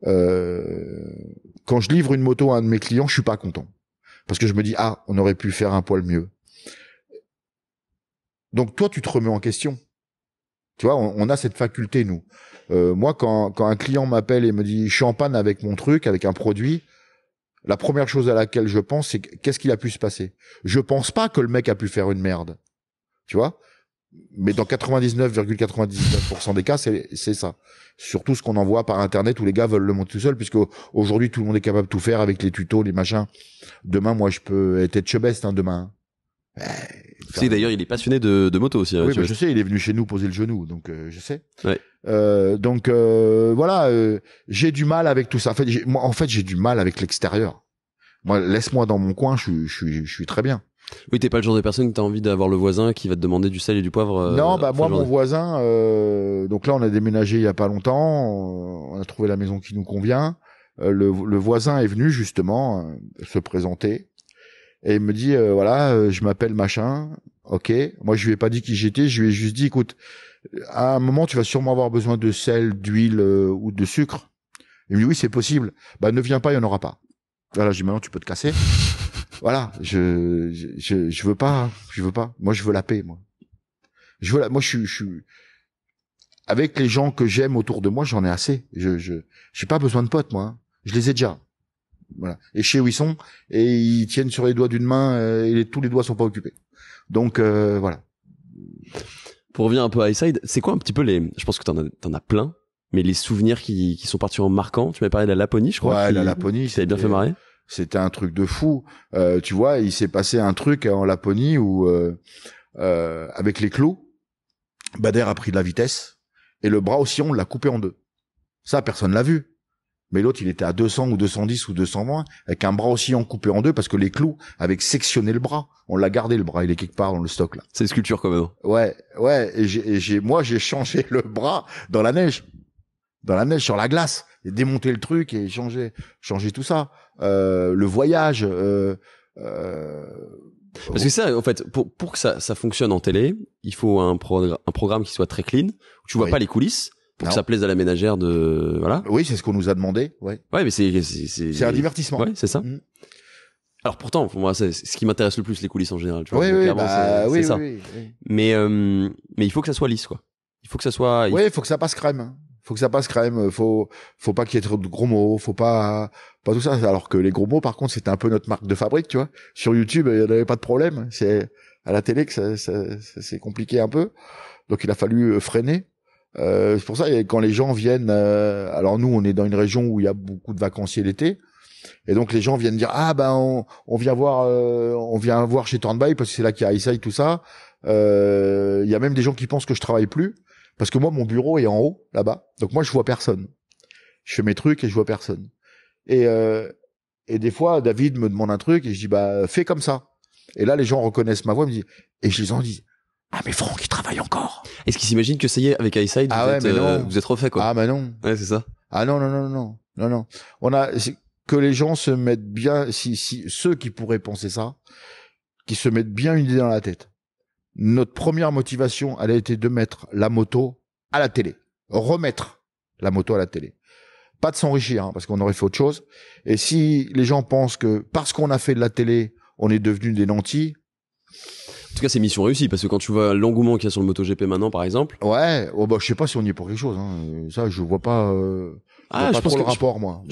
[SPEAKER 2] Quand je livre une moto à un de mes clients, je suis pas content. Parce que je me dis, on aurait pu faire un poil mieux. Donc toi, tu te remets en question. Tu vois, on a cette faculté, nous. Moi, quand un client m'appelle et me dit, je suis en panne avec mon truc, avec un produit, la première chose à laquelle je pense, c'est qu'est-ce qu'il a pu se passer. Je pense pas que le mec a pu faire une merde. Tu vois? Mais dans 99,99% des cas, c'est ça. Surtout ce qu'on envoie par Internet où les gars veulent le monter tout seul, puisque aujourd'hui, tout le monde est capable de tout faire avec les tutos, les machins. Demain, moi, je peux être Chebest, hein, demain.
[SPEAKER 1] Tu sais, d'ailleurs, il est passionné de moto aussi.
[SPEAKER 2] Oui, je sais, il est venu chez nous poser le genou, donc je sais.
[SPEAKER 1] Ouais.
[SPEAKER 2] Voilà, j'ai du mal avec tout ça. En fait, j'ai du mal avec l'extérieur. Moi, laisse-moi dans mon coin, je suis très bien.
[SPEAKER 1] Oui, t'es pas le genre de personne que t'as envie d'avoir le voisin qui va te demander du sel et du poivre.
[SPEAKER 2] Non, moi, mon voisin, donc là, on a déménagé il y a pas longtemps, on a trouvé la maison qui nous convient. Le voisin est venu justement se présenter et il me dit je m'appelle machin. Ok, moi je lui ai pas dit qui j'étais, je lui ai juste dit écoute, à un moment tu vas sûrement avoir besoin de sel, d'huile ou de sucre. Il me dit oui, c'est possible. Bah ne viens pas, il y en aura pas. Voilà, j'ai dit maintenant tu peux te casser. Voilà, je veux pas. Moi, je veux la paix, moi. Moi, je suis avec les gens que j'aime autour de moi, j'en ai assez. J'ai pas besoin de potes, moi. Hein. Je les ai déjà. Voilà. Et je sais où ils sont, et ils tiennent sur les doigts d'une main, et tous les doigts sont pas occupés. Donc, voilà.
[SPEAKER 1] Pour revenir un peu à Highside, c'est quoi un petit peu je pense que t'en as plein, mais les souvenirs qui sont particulièrement marquants. Tu m'as parlé de la Laponie, je crois.
[SPEAKER 2] Ouais, la Laponie.
[SPEAKER 1] Ça avait bien fait marrer.
[SPEAKER 2] C'était un truc de fou. Tu vois, il s'est passé un truc en Laponie où, avec les clous, Bader a pris de la vitesse et le bras aussi, on l'a coupé en deux. Ça, personne l'a vu. Mais l'autre, il était à 200 ou 210 ou 220 avec un bras aussi coupé en deux parce que les clous avaient sectionné le bras. On l'a gardé le bras, il est quelque part dans le stock là.
[SPEAKER 1] C'est une sculpture quand même.
[SPEAKER 2] Ouais. Et moi, j'ai changé le bras dans la neige sur la glace. et démonter le truc et changer tout ça. Le voyage.
[SPEAKER 1] Parce que ça, en fait, pour que ça fonctionne en télé, il faut un programme qui soit très clean, où tu vois pas les coulisses, pour que ça plaise à la ménagère de, voilà.
[SPEAKER 2] Oui, c'est ce qu'on nous a demandé, ouais.
[SPEAKER 1] Ouais, mais c'est
[SPEAKER 2] un divertissement.
[SPEAKER 1] Ouais, c'est ça. Alors pourtant, pour moi, c'est ce qui m'intéresse le plus, les coulisses en général, tu vois.
[SPEAKER 2] Oui,
[SPEAKER 1] c'est ça. Oui. Mais il faut que ça soit lisse, quoi. Il faut que ça soit...
[SPEAKER 2] il faut que ça passe crème. Faut pas qu'il y ait trop de gros mots, faut pas tout ça. Alors que les gros mots, par contre, c'était un peu notre marque de fabrique, tu vois. Sur YouTube, il y en avait pas de problème. C'est à la télé que ça c'est compliqué un peu. Donc il a fallu freiner. C'est pour ça, quand les gens viennent, alors nous, on est dans une région où il y a beaucoup de vacanciers l'été. Et donc les gens viennent dire on vient voir chez Turnby parce que c'est là qu'il y a iSight, tout ça. Il y a même des gens qui pensent que je travaille plus parce que moi mon bureau est en haut là-bas. Donc moi je vois personne. Je fais mes trucs et je vois personne. Et des fois David me demande un truc et je dis fais comme ça. Et là les gens reconnaissent ma voix, me disent et je les en dis mais Franck il travaille encore.
[SPEAKER 1] Est-ce qu'ils s'imaginent que ça y est avec iSight vous êtes refait quoi?
[SPEAKER 2] Non.
[SPEAKER 1] Ouais, c'est ça.
[SPEAKER 2] Non. Que les gens se mettent bien, si ceux qui pourraient penser ça, qui se mettent bien une idée dans la tête. Notre première motivation, elle a été de mettre la moto à la télé. Remettre la moto à la télé. Pas de s'enrichir, parce qu'on aurait fait autre chose. Et si les gens pensent que parce qu'on a fait de la télé, on est devenu des nantis.
[SPEAKER 1] En tout cas, c'est mission réussie, parce que quand tu vois l'engouement qu'il y a sur le MotoGP maintenant, par exemple.
[SPEAKER 2] Ouais, je sais pas si on y est pour quelque chose, Ça, je vois pas, je pense trop le rapport, moi.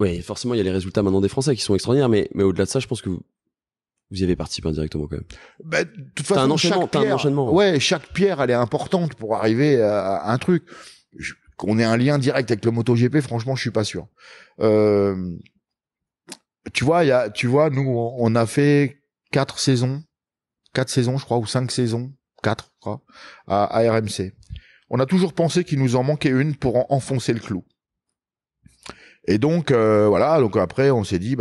[SPEAKER 1] Oui, forcément, il y a les résultats maintenant des Français qui sont extraordinaires, mais au-delà de ça, je pense que vous y avez participé indirectement quand même.
[SPEAKER 2] De toute façon,
[SPEAKER 1] t'as un enchaînement.
[SPEAKER 2] Ouais, chaque pierre, elle est importante pour arriver à un truc. Qu'on ait un lien direct avec le MotoGP, franchement, je suis pas sûr. Tu vois, nous, on a fait 4 saisons, je crois, ou 5 saisons, 4, je crois, à RMC. On a toujours pensé qu'il nous en manquait une pour enfoncer le clou. Et donc voilà, donc après on s'est dit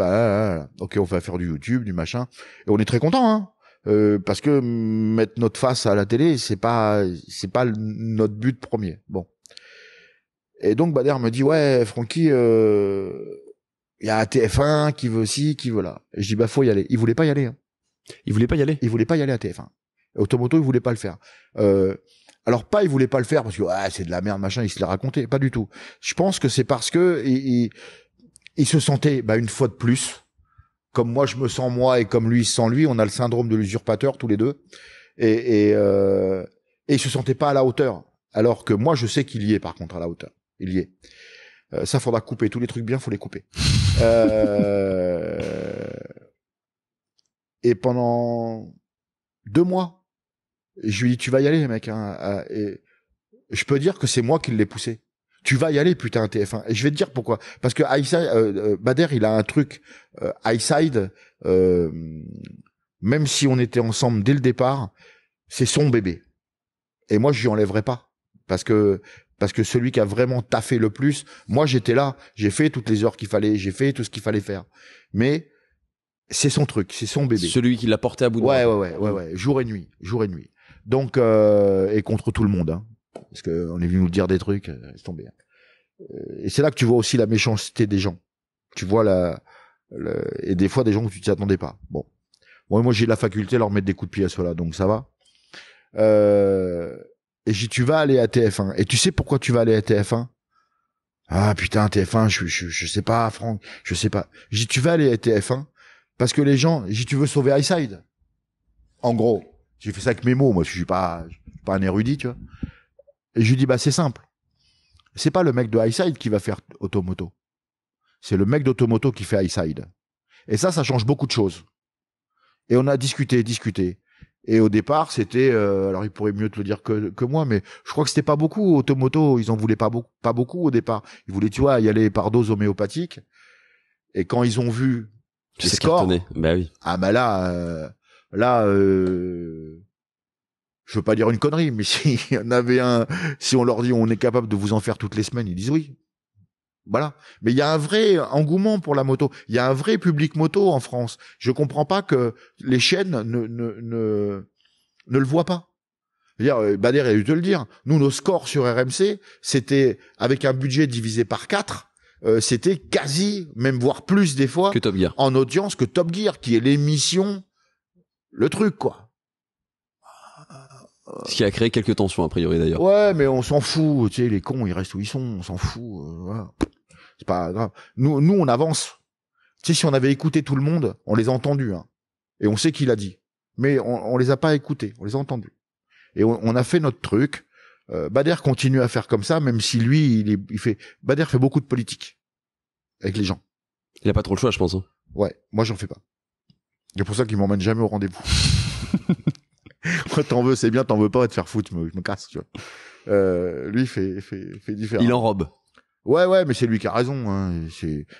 [SPEAKER 2] ok, on va faire du YouTube, du machin, et on est très content, parce que mettre notre face à la télé, c'est pas notre but premier. Bon. Et donc Bader me dit Francky, il y a TF1 qui veut ci, qui veut là. Et je dis faut y aller. Il voulait pas y aller.
[SPEAKER 1] Il voulait pas y aller.
[SPEAKER 2] Il voulait pas y aller à TF1. Automoto, il voulait pas le faire. Alors il voulait pas le faire parce que c'est de la merde machin, il se l'est raconté, pas du tout. Je pense que c'est parce que il se sentait une fois de plus comme moi je me sens moi et comme lui il se sent lui, on a le syndrome de l'usurpateur tous les deux et il se sentait pas à la hauteur alors que moi je sais qu'il y est par contre à la hauteur. Il y est. Ça faudra couper tous les trucs bien, faut les couper. Et pendant 2 mois je lui dis tu vas y aller mec et je peux dire que c'est moi qui l'ai poussé. Tu vas y aller putain TF1 et je vais te dire pourquoi parce que Bader il a un truc iSide même si on était ensemble dès le départ, c'est son bébé. Et moi je lui enlèverai pas parce que celui qui a vraiment taffé le plus, moi j'étais là, j'ai fait toutes les heures qu'il fallait, j'ai fait tout ce qu'il fallait faire. Mais c'est son truc, c'est son bébé.
[SPEAKER 1] Celui qui l'a porté à bout de bras.
[SPEAKER 2] Ouais, jour et nuit. Donc et contre tout le monde, parce que on est venu nous dire des trucs, laisse tomber. Et c'est là que tu vois aussi la méchanceté des gens. Tu vois et des fois des gens que tu t'y attendais pas. Bon, moi j'ai la faculté de leur mettre des coups de pied à ceux-là, donc ça va. Et j'ai dit tu vas aller à TF1. Et tu sais pourquoi tu vas aller à TF1? Ah putain TF1, je sais pas Franck, je sais pas. J'ai dit tu vas aller à TF1 parce que les gens, j'ai dit tu veux sauver iSide. En gros. J'ai fait ça avec mes mots, moi je suis pas un érudit, tu vois. Et je lui dis c'est simple. C'est pas le mec de iSide qui va faire Automoto. C'est le mec d'Automoto qui fait iSide. Et ça change beaucoup de choses. Et on a discuté. Et au départ, c'était alors il pourrait mieux te le dire que moi, mais je crois que c'était pas beaucoup Automoto, ils en voulaient pas beaucoup au départ. Ils voulaient y aller par dose homéopathique. Et quand ils ont vu les scores,
[SPEAKER 1] oui.
[SPEAKER 2] Là, je veux pas dire une connerie, mais s'il y en avait si on leur dit on est capable de vous en faire toutes les semaines, ils disent oui. Voilà. Mais il y a un vrai engouement pour la moto. Il y a un vrai public moto en France. Je comprends pas que les chaînes ne le voient pas. C'est-à-dire, Bader a dû te le dire. Nous, nos scores sur RMC, c'était avec un budget divisé par 4. c'était quasi, même voire plus des fois,
[SPEAKER 1] que Top Gear,
[SPEAKER 2] en audience que Top Gear, qui est l'émission, le truc, quoi.
[SPEAKER 1] Ce qui a créé quelques tensions, a priori, d'ailleurs.
[SPEAKER 2] Ouais, mais on s'en fout, tu sais, les cons, ils restent où ils sont, on s'en fout, voilà. C'est pas grave. Nous, on avance. Tu sais, si on avait écouté tout le monde, on les a entendus, hein. Et on sait qui l'a dit. Mais on les a pas écoutés, on les a entendus. Et on a fait notre truc. Bader continue à faire comme ça, même si lui, Bader fait beaucoup de politique. Avec les gens.
[SPEAKER 1] Il a pas trop le choix, je pense. Hein.
[SPEAKER 2] Ouais, moi j'en fais pas. C'est pour ça qu'il m'emmène jamais au rendez-vous. Moi, t'en veux, c'est bien, t'en veux pas, te faire foutre, je me casse, tu vois. Lui fait différent.
[SPEAKER 1] Il enrobe.
[SPEAKER 2] Ouais, mais c'est lui qui a raison, hein.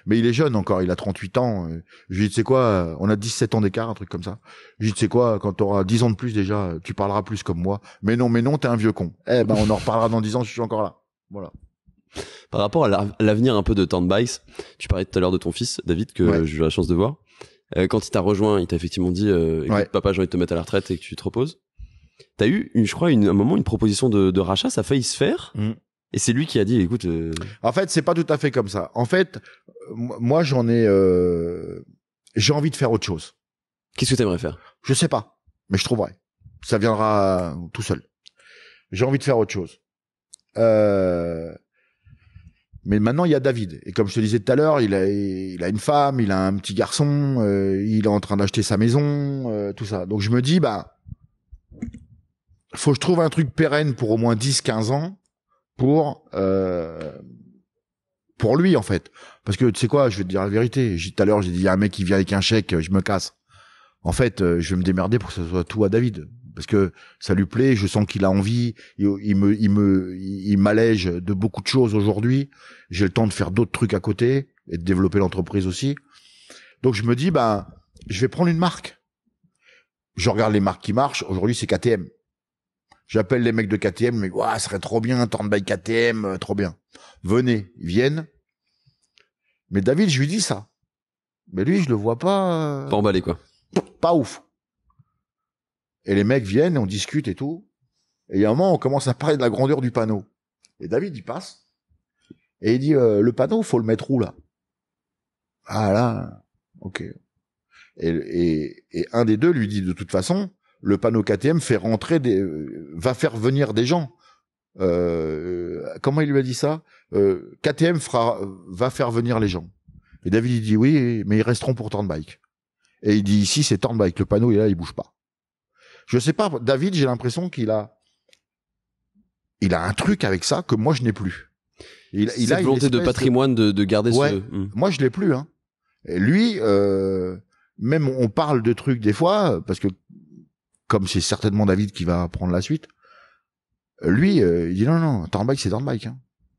[SPEAKER 2] Mais il est jeune encore, il a 38 ans. Je lui dis, tu sais quoi, on a 17 ans d'écart, un truc comme ça. Je lui dis, tu sais quoi, quand t'auras 10 ans de plus déjà, tu parleras plus comme moi. Mais non, t'es un vieux con. Eh ben, on en reparlera dans 10 ans, je suis encore là. Voilà.
[SPEAKER 1] Par rapport à l'avenir un peu de Turnbikes, tu parlais tout à l'heure de ton fils, David, que j'ai eu la chance de voir. Quand il t'a rejoint, il t'a effectivement dit écoute, papa, j'ai envie de te mettre à la retraite et que tu te reposes. T'as eu, je crois, un moment, une proposition de rachat, ça a failli se faire. Et c'est lui qui a dit, écoute...
[SPEAKER 2] En fait, c'est pas tout à fait comme ça. En fait, moi, j'ai envie de faire autre chose.
[SPEAKER 1] Qu'est-ce que t'aimerais faire?
[SPEAKER 2] Je sais pas, mais je trouverai. Ça viendra tout seul. J'ai envie de faire autre chose. Mais maintenant, il y a David. Et comme je te disais tout à l'heure, il a une femme, il a un petit garçon, il est en train d'acheter sa maison, tout ça. Donc je me dis, faut que je trouve un truc pérenne pour au moins 10-15 ans pour lui, en fait. Parce que, tu sais quoi, je vais te dire la vérité. Tout à l'heure, j'ai dit, il y a un mec qui vient avec un chèque, je me casse. En fait, je vais me démerder pour que ce soit tout à David. Parce que ça lui plaît, je sens qu'il a envie, il m'allège de beaucoup de choses aujourd'hui. J'ai le temps de faire d'autres trucs à côté et de développer l'entreprise aussi. Donc je me dis, je vais prendre une marque. Je regarde les marques qui marchent. Aujourd'hui, c'est KTM. J'appelle les mecs de KTM, mais ça serait trop bien, Turnbike KTM, trop bien. Venez, ils viennent. Mais David, je lui dis ça. Mais lui, je le vois pas.
[SPEAKER 1] Pas emballé, quoi.
[SPEAKER 2] Pas ouf. Et les mecs viennent, on discute et tout. Et il y a un moment, on commence à parler de la grandeur du panneau. Et David, il passe. Et il dit, le panneau, faut le mettre où, là? Ah, là. Ok. Et un des deux lui dit, de toute façon, le panneau KTM va faire venir des gens. Comment il lui a dit ça? KTM va faire venir les gens. Et David, il dit, oui, mais ils resteront pour Turnbike. Et il dit, ici, c'est Turnbike. Le panneau, il est là, il bouge pas. Je sais pas, David, j'ai l'impression qu'il a un truc avec ça que moi je n'ai plus.
[SPEAKER 1] Il a une volonté de patrimoine de garder ce...
[SPEAKER 2] Moi je l'ai plus, hein. Et lui, même on parle de trucs des fois, parce que comme c'est certainement David qui va prendre la suite, lui, il dit non, Turnbike c'est Turnbike, hein.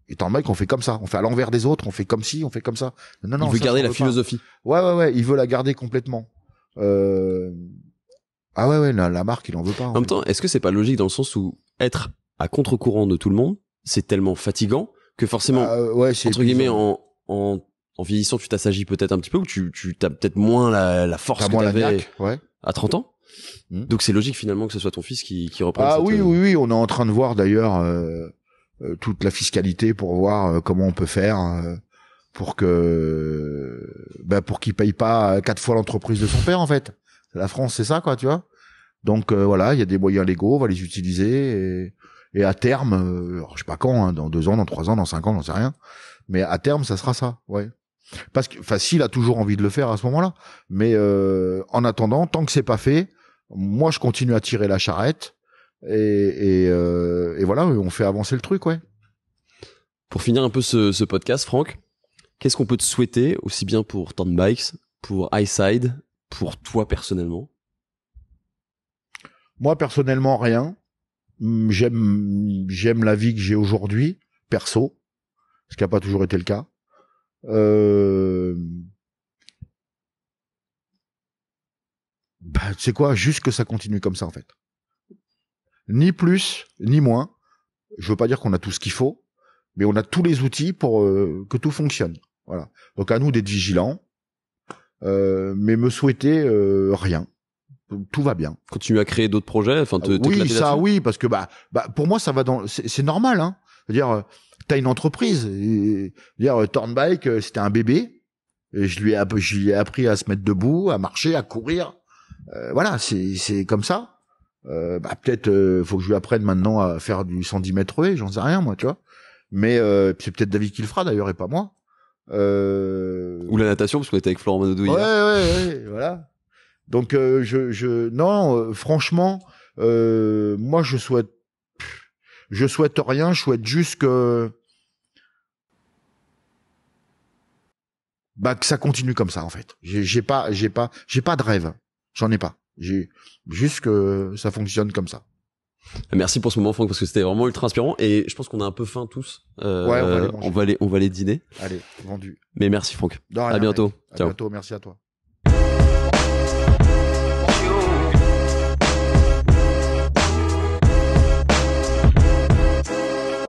[SPEAKER 2] Et Turnbike on fait comme ça, on fait à l'envers des autres, on fait comme ci, on fait comme ça. Non,
[SPEAKER 1] il veut garder la philosophie.
[SPEAKER 2] Ouais, il veut la garder complètement. Ah ouais, la marque, il en veut pas.
[SPEAKER 1] En même temps, est-ce que c'est pas logique dans le sens où être à contre-courant de tout le monde, c'est tellement fatigant que forcément, entre guillemets, en vieillissant, tu t'assagis peut-être un petit peu ou tu t'as peut-être moins la force que t'avais à 30 ans. Donc c'est logique finalement que ce soit ton fils qui reprenne.
[SPEAKER 2] Ah oui, on est en train de voir d'ailleurs toute la fiscalité pour voir comment on peut faire pour qu'il paye pas 4 fois l'entreprise de son père en fait. La France, c'est ça, quoi, tu vois. Donc voilà, il y a des moyens légaux, on va les utiliser et à terme, je sais pas quand, hein, dans 2 ans, dans 3 ans, dans 5 ans, j'en sais rien. Mais à terme, ça sera ça, ouais. Parce que, s'il a toujours envie de le faire à ce moment-là. Mais en attendant, tant que c'est pas fait, moi, je continue à tirer la charrette et voilà, on fait avancer le truc, ouais.
[SPEAKER 1] Pour finir un peu ce podcast, Franck, qu'est-ce qu'on peut te souhaiter aussi bien pour Turnbikes, pour Highside, pour toi personnellement?
[SPEAKER 2] Moi personnellement rien. J'aime la vie que j'ai aujourd'hui, perso, ce qui n'a pas toujours été le cas. Tu sais quoi, juste que ça continue comme ça en fait. Ni plus, ni moins. Je veux pas dire qu'on a tout ce qu'il faut, mais on a tous les outils pour que tout fonctionne. Voilà. Donc à nous d'être vigilants. Mais me souhaiter rien. Tout va bien.
[SPEAKER 1] Continuer à créer d'autres projets, enfin
[SPEAKER 2] oui, ça, oui, parce que pour moi ça va c'est normal, hein. C'est-à-dire t'as une entreprise. Dire Thornbike, c'était un bébé. Et je lui ai appris à se mettre debout, à marcher, à courir. Voilà, c'est comme ça. Peut-être faut que je lui apprenne maintenant à faire du 110 mètres haies, j'en sais rien moi, tu vois. Mais c'est peut-être David qui le fera d'ailleurs et pas moi.
[SPEAKER 1] Ou la natation parce qu'on était avec Florent Manodou hier.
[SPEAKER 2] Ouais, voilà. Donc franchement, moi je souhaite rien, je souhaite juste que ça continue comme ça en fait. J'ai pas de rêve, j'en ai pas. J'ai juste que ça fonctionne comme ça.
[SPEAKER 1] Merci pour ce moment, Franck, parce que c'était vraiment ultra inspirant et je pense qu'on a un peu faim tous.
[SPEAKER 2] Ouais, on va aller
[SPEAKER 1] on va aller dîner.
[SPEAKER 2] Allez, vendu.
[SPEAKER 1] Mais merci, Franck.
[SPEAKER 2] À
[SPEAKER 1] bientôt.
[SPEAKER 2] À
[SPEAKER 1] Ciao.
[SPEAKER 2] bientôt, merci à toi.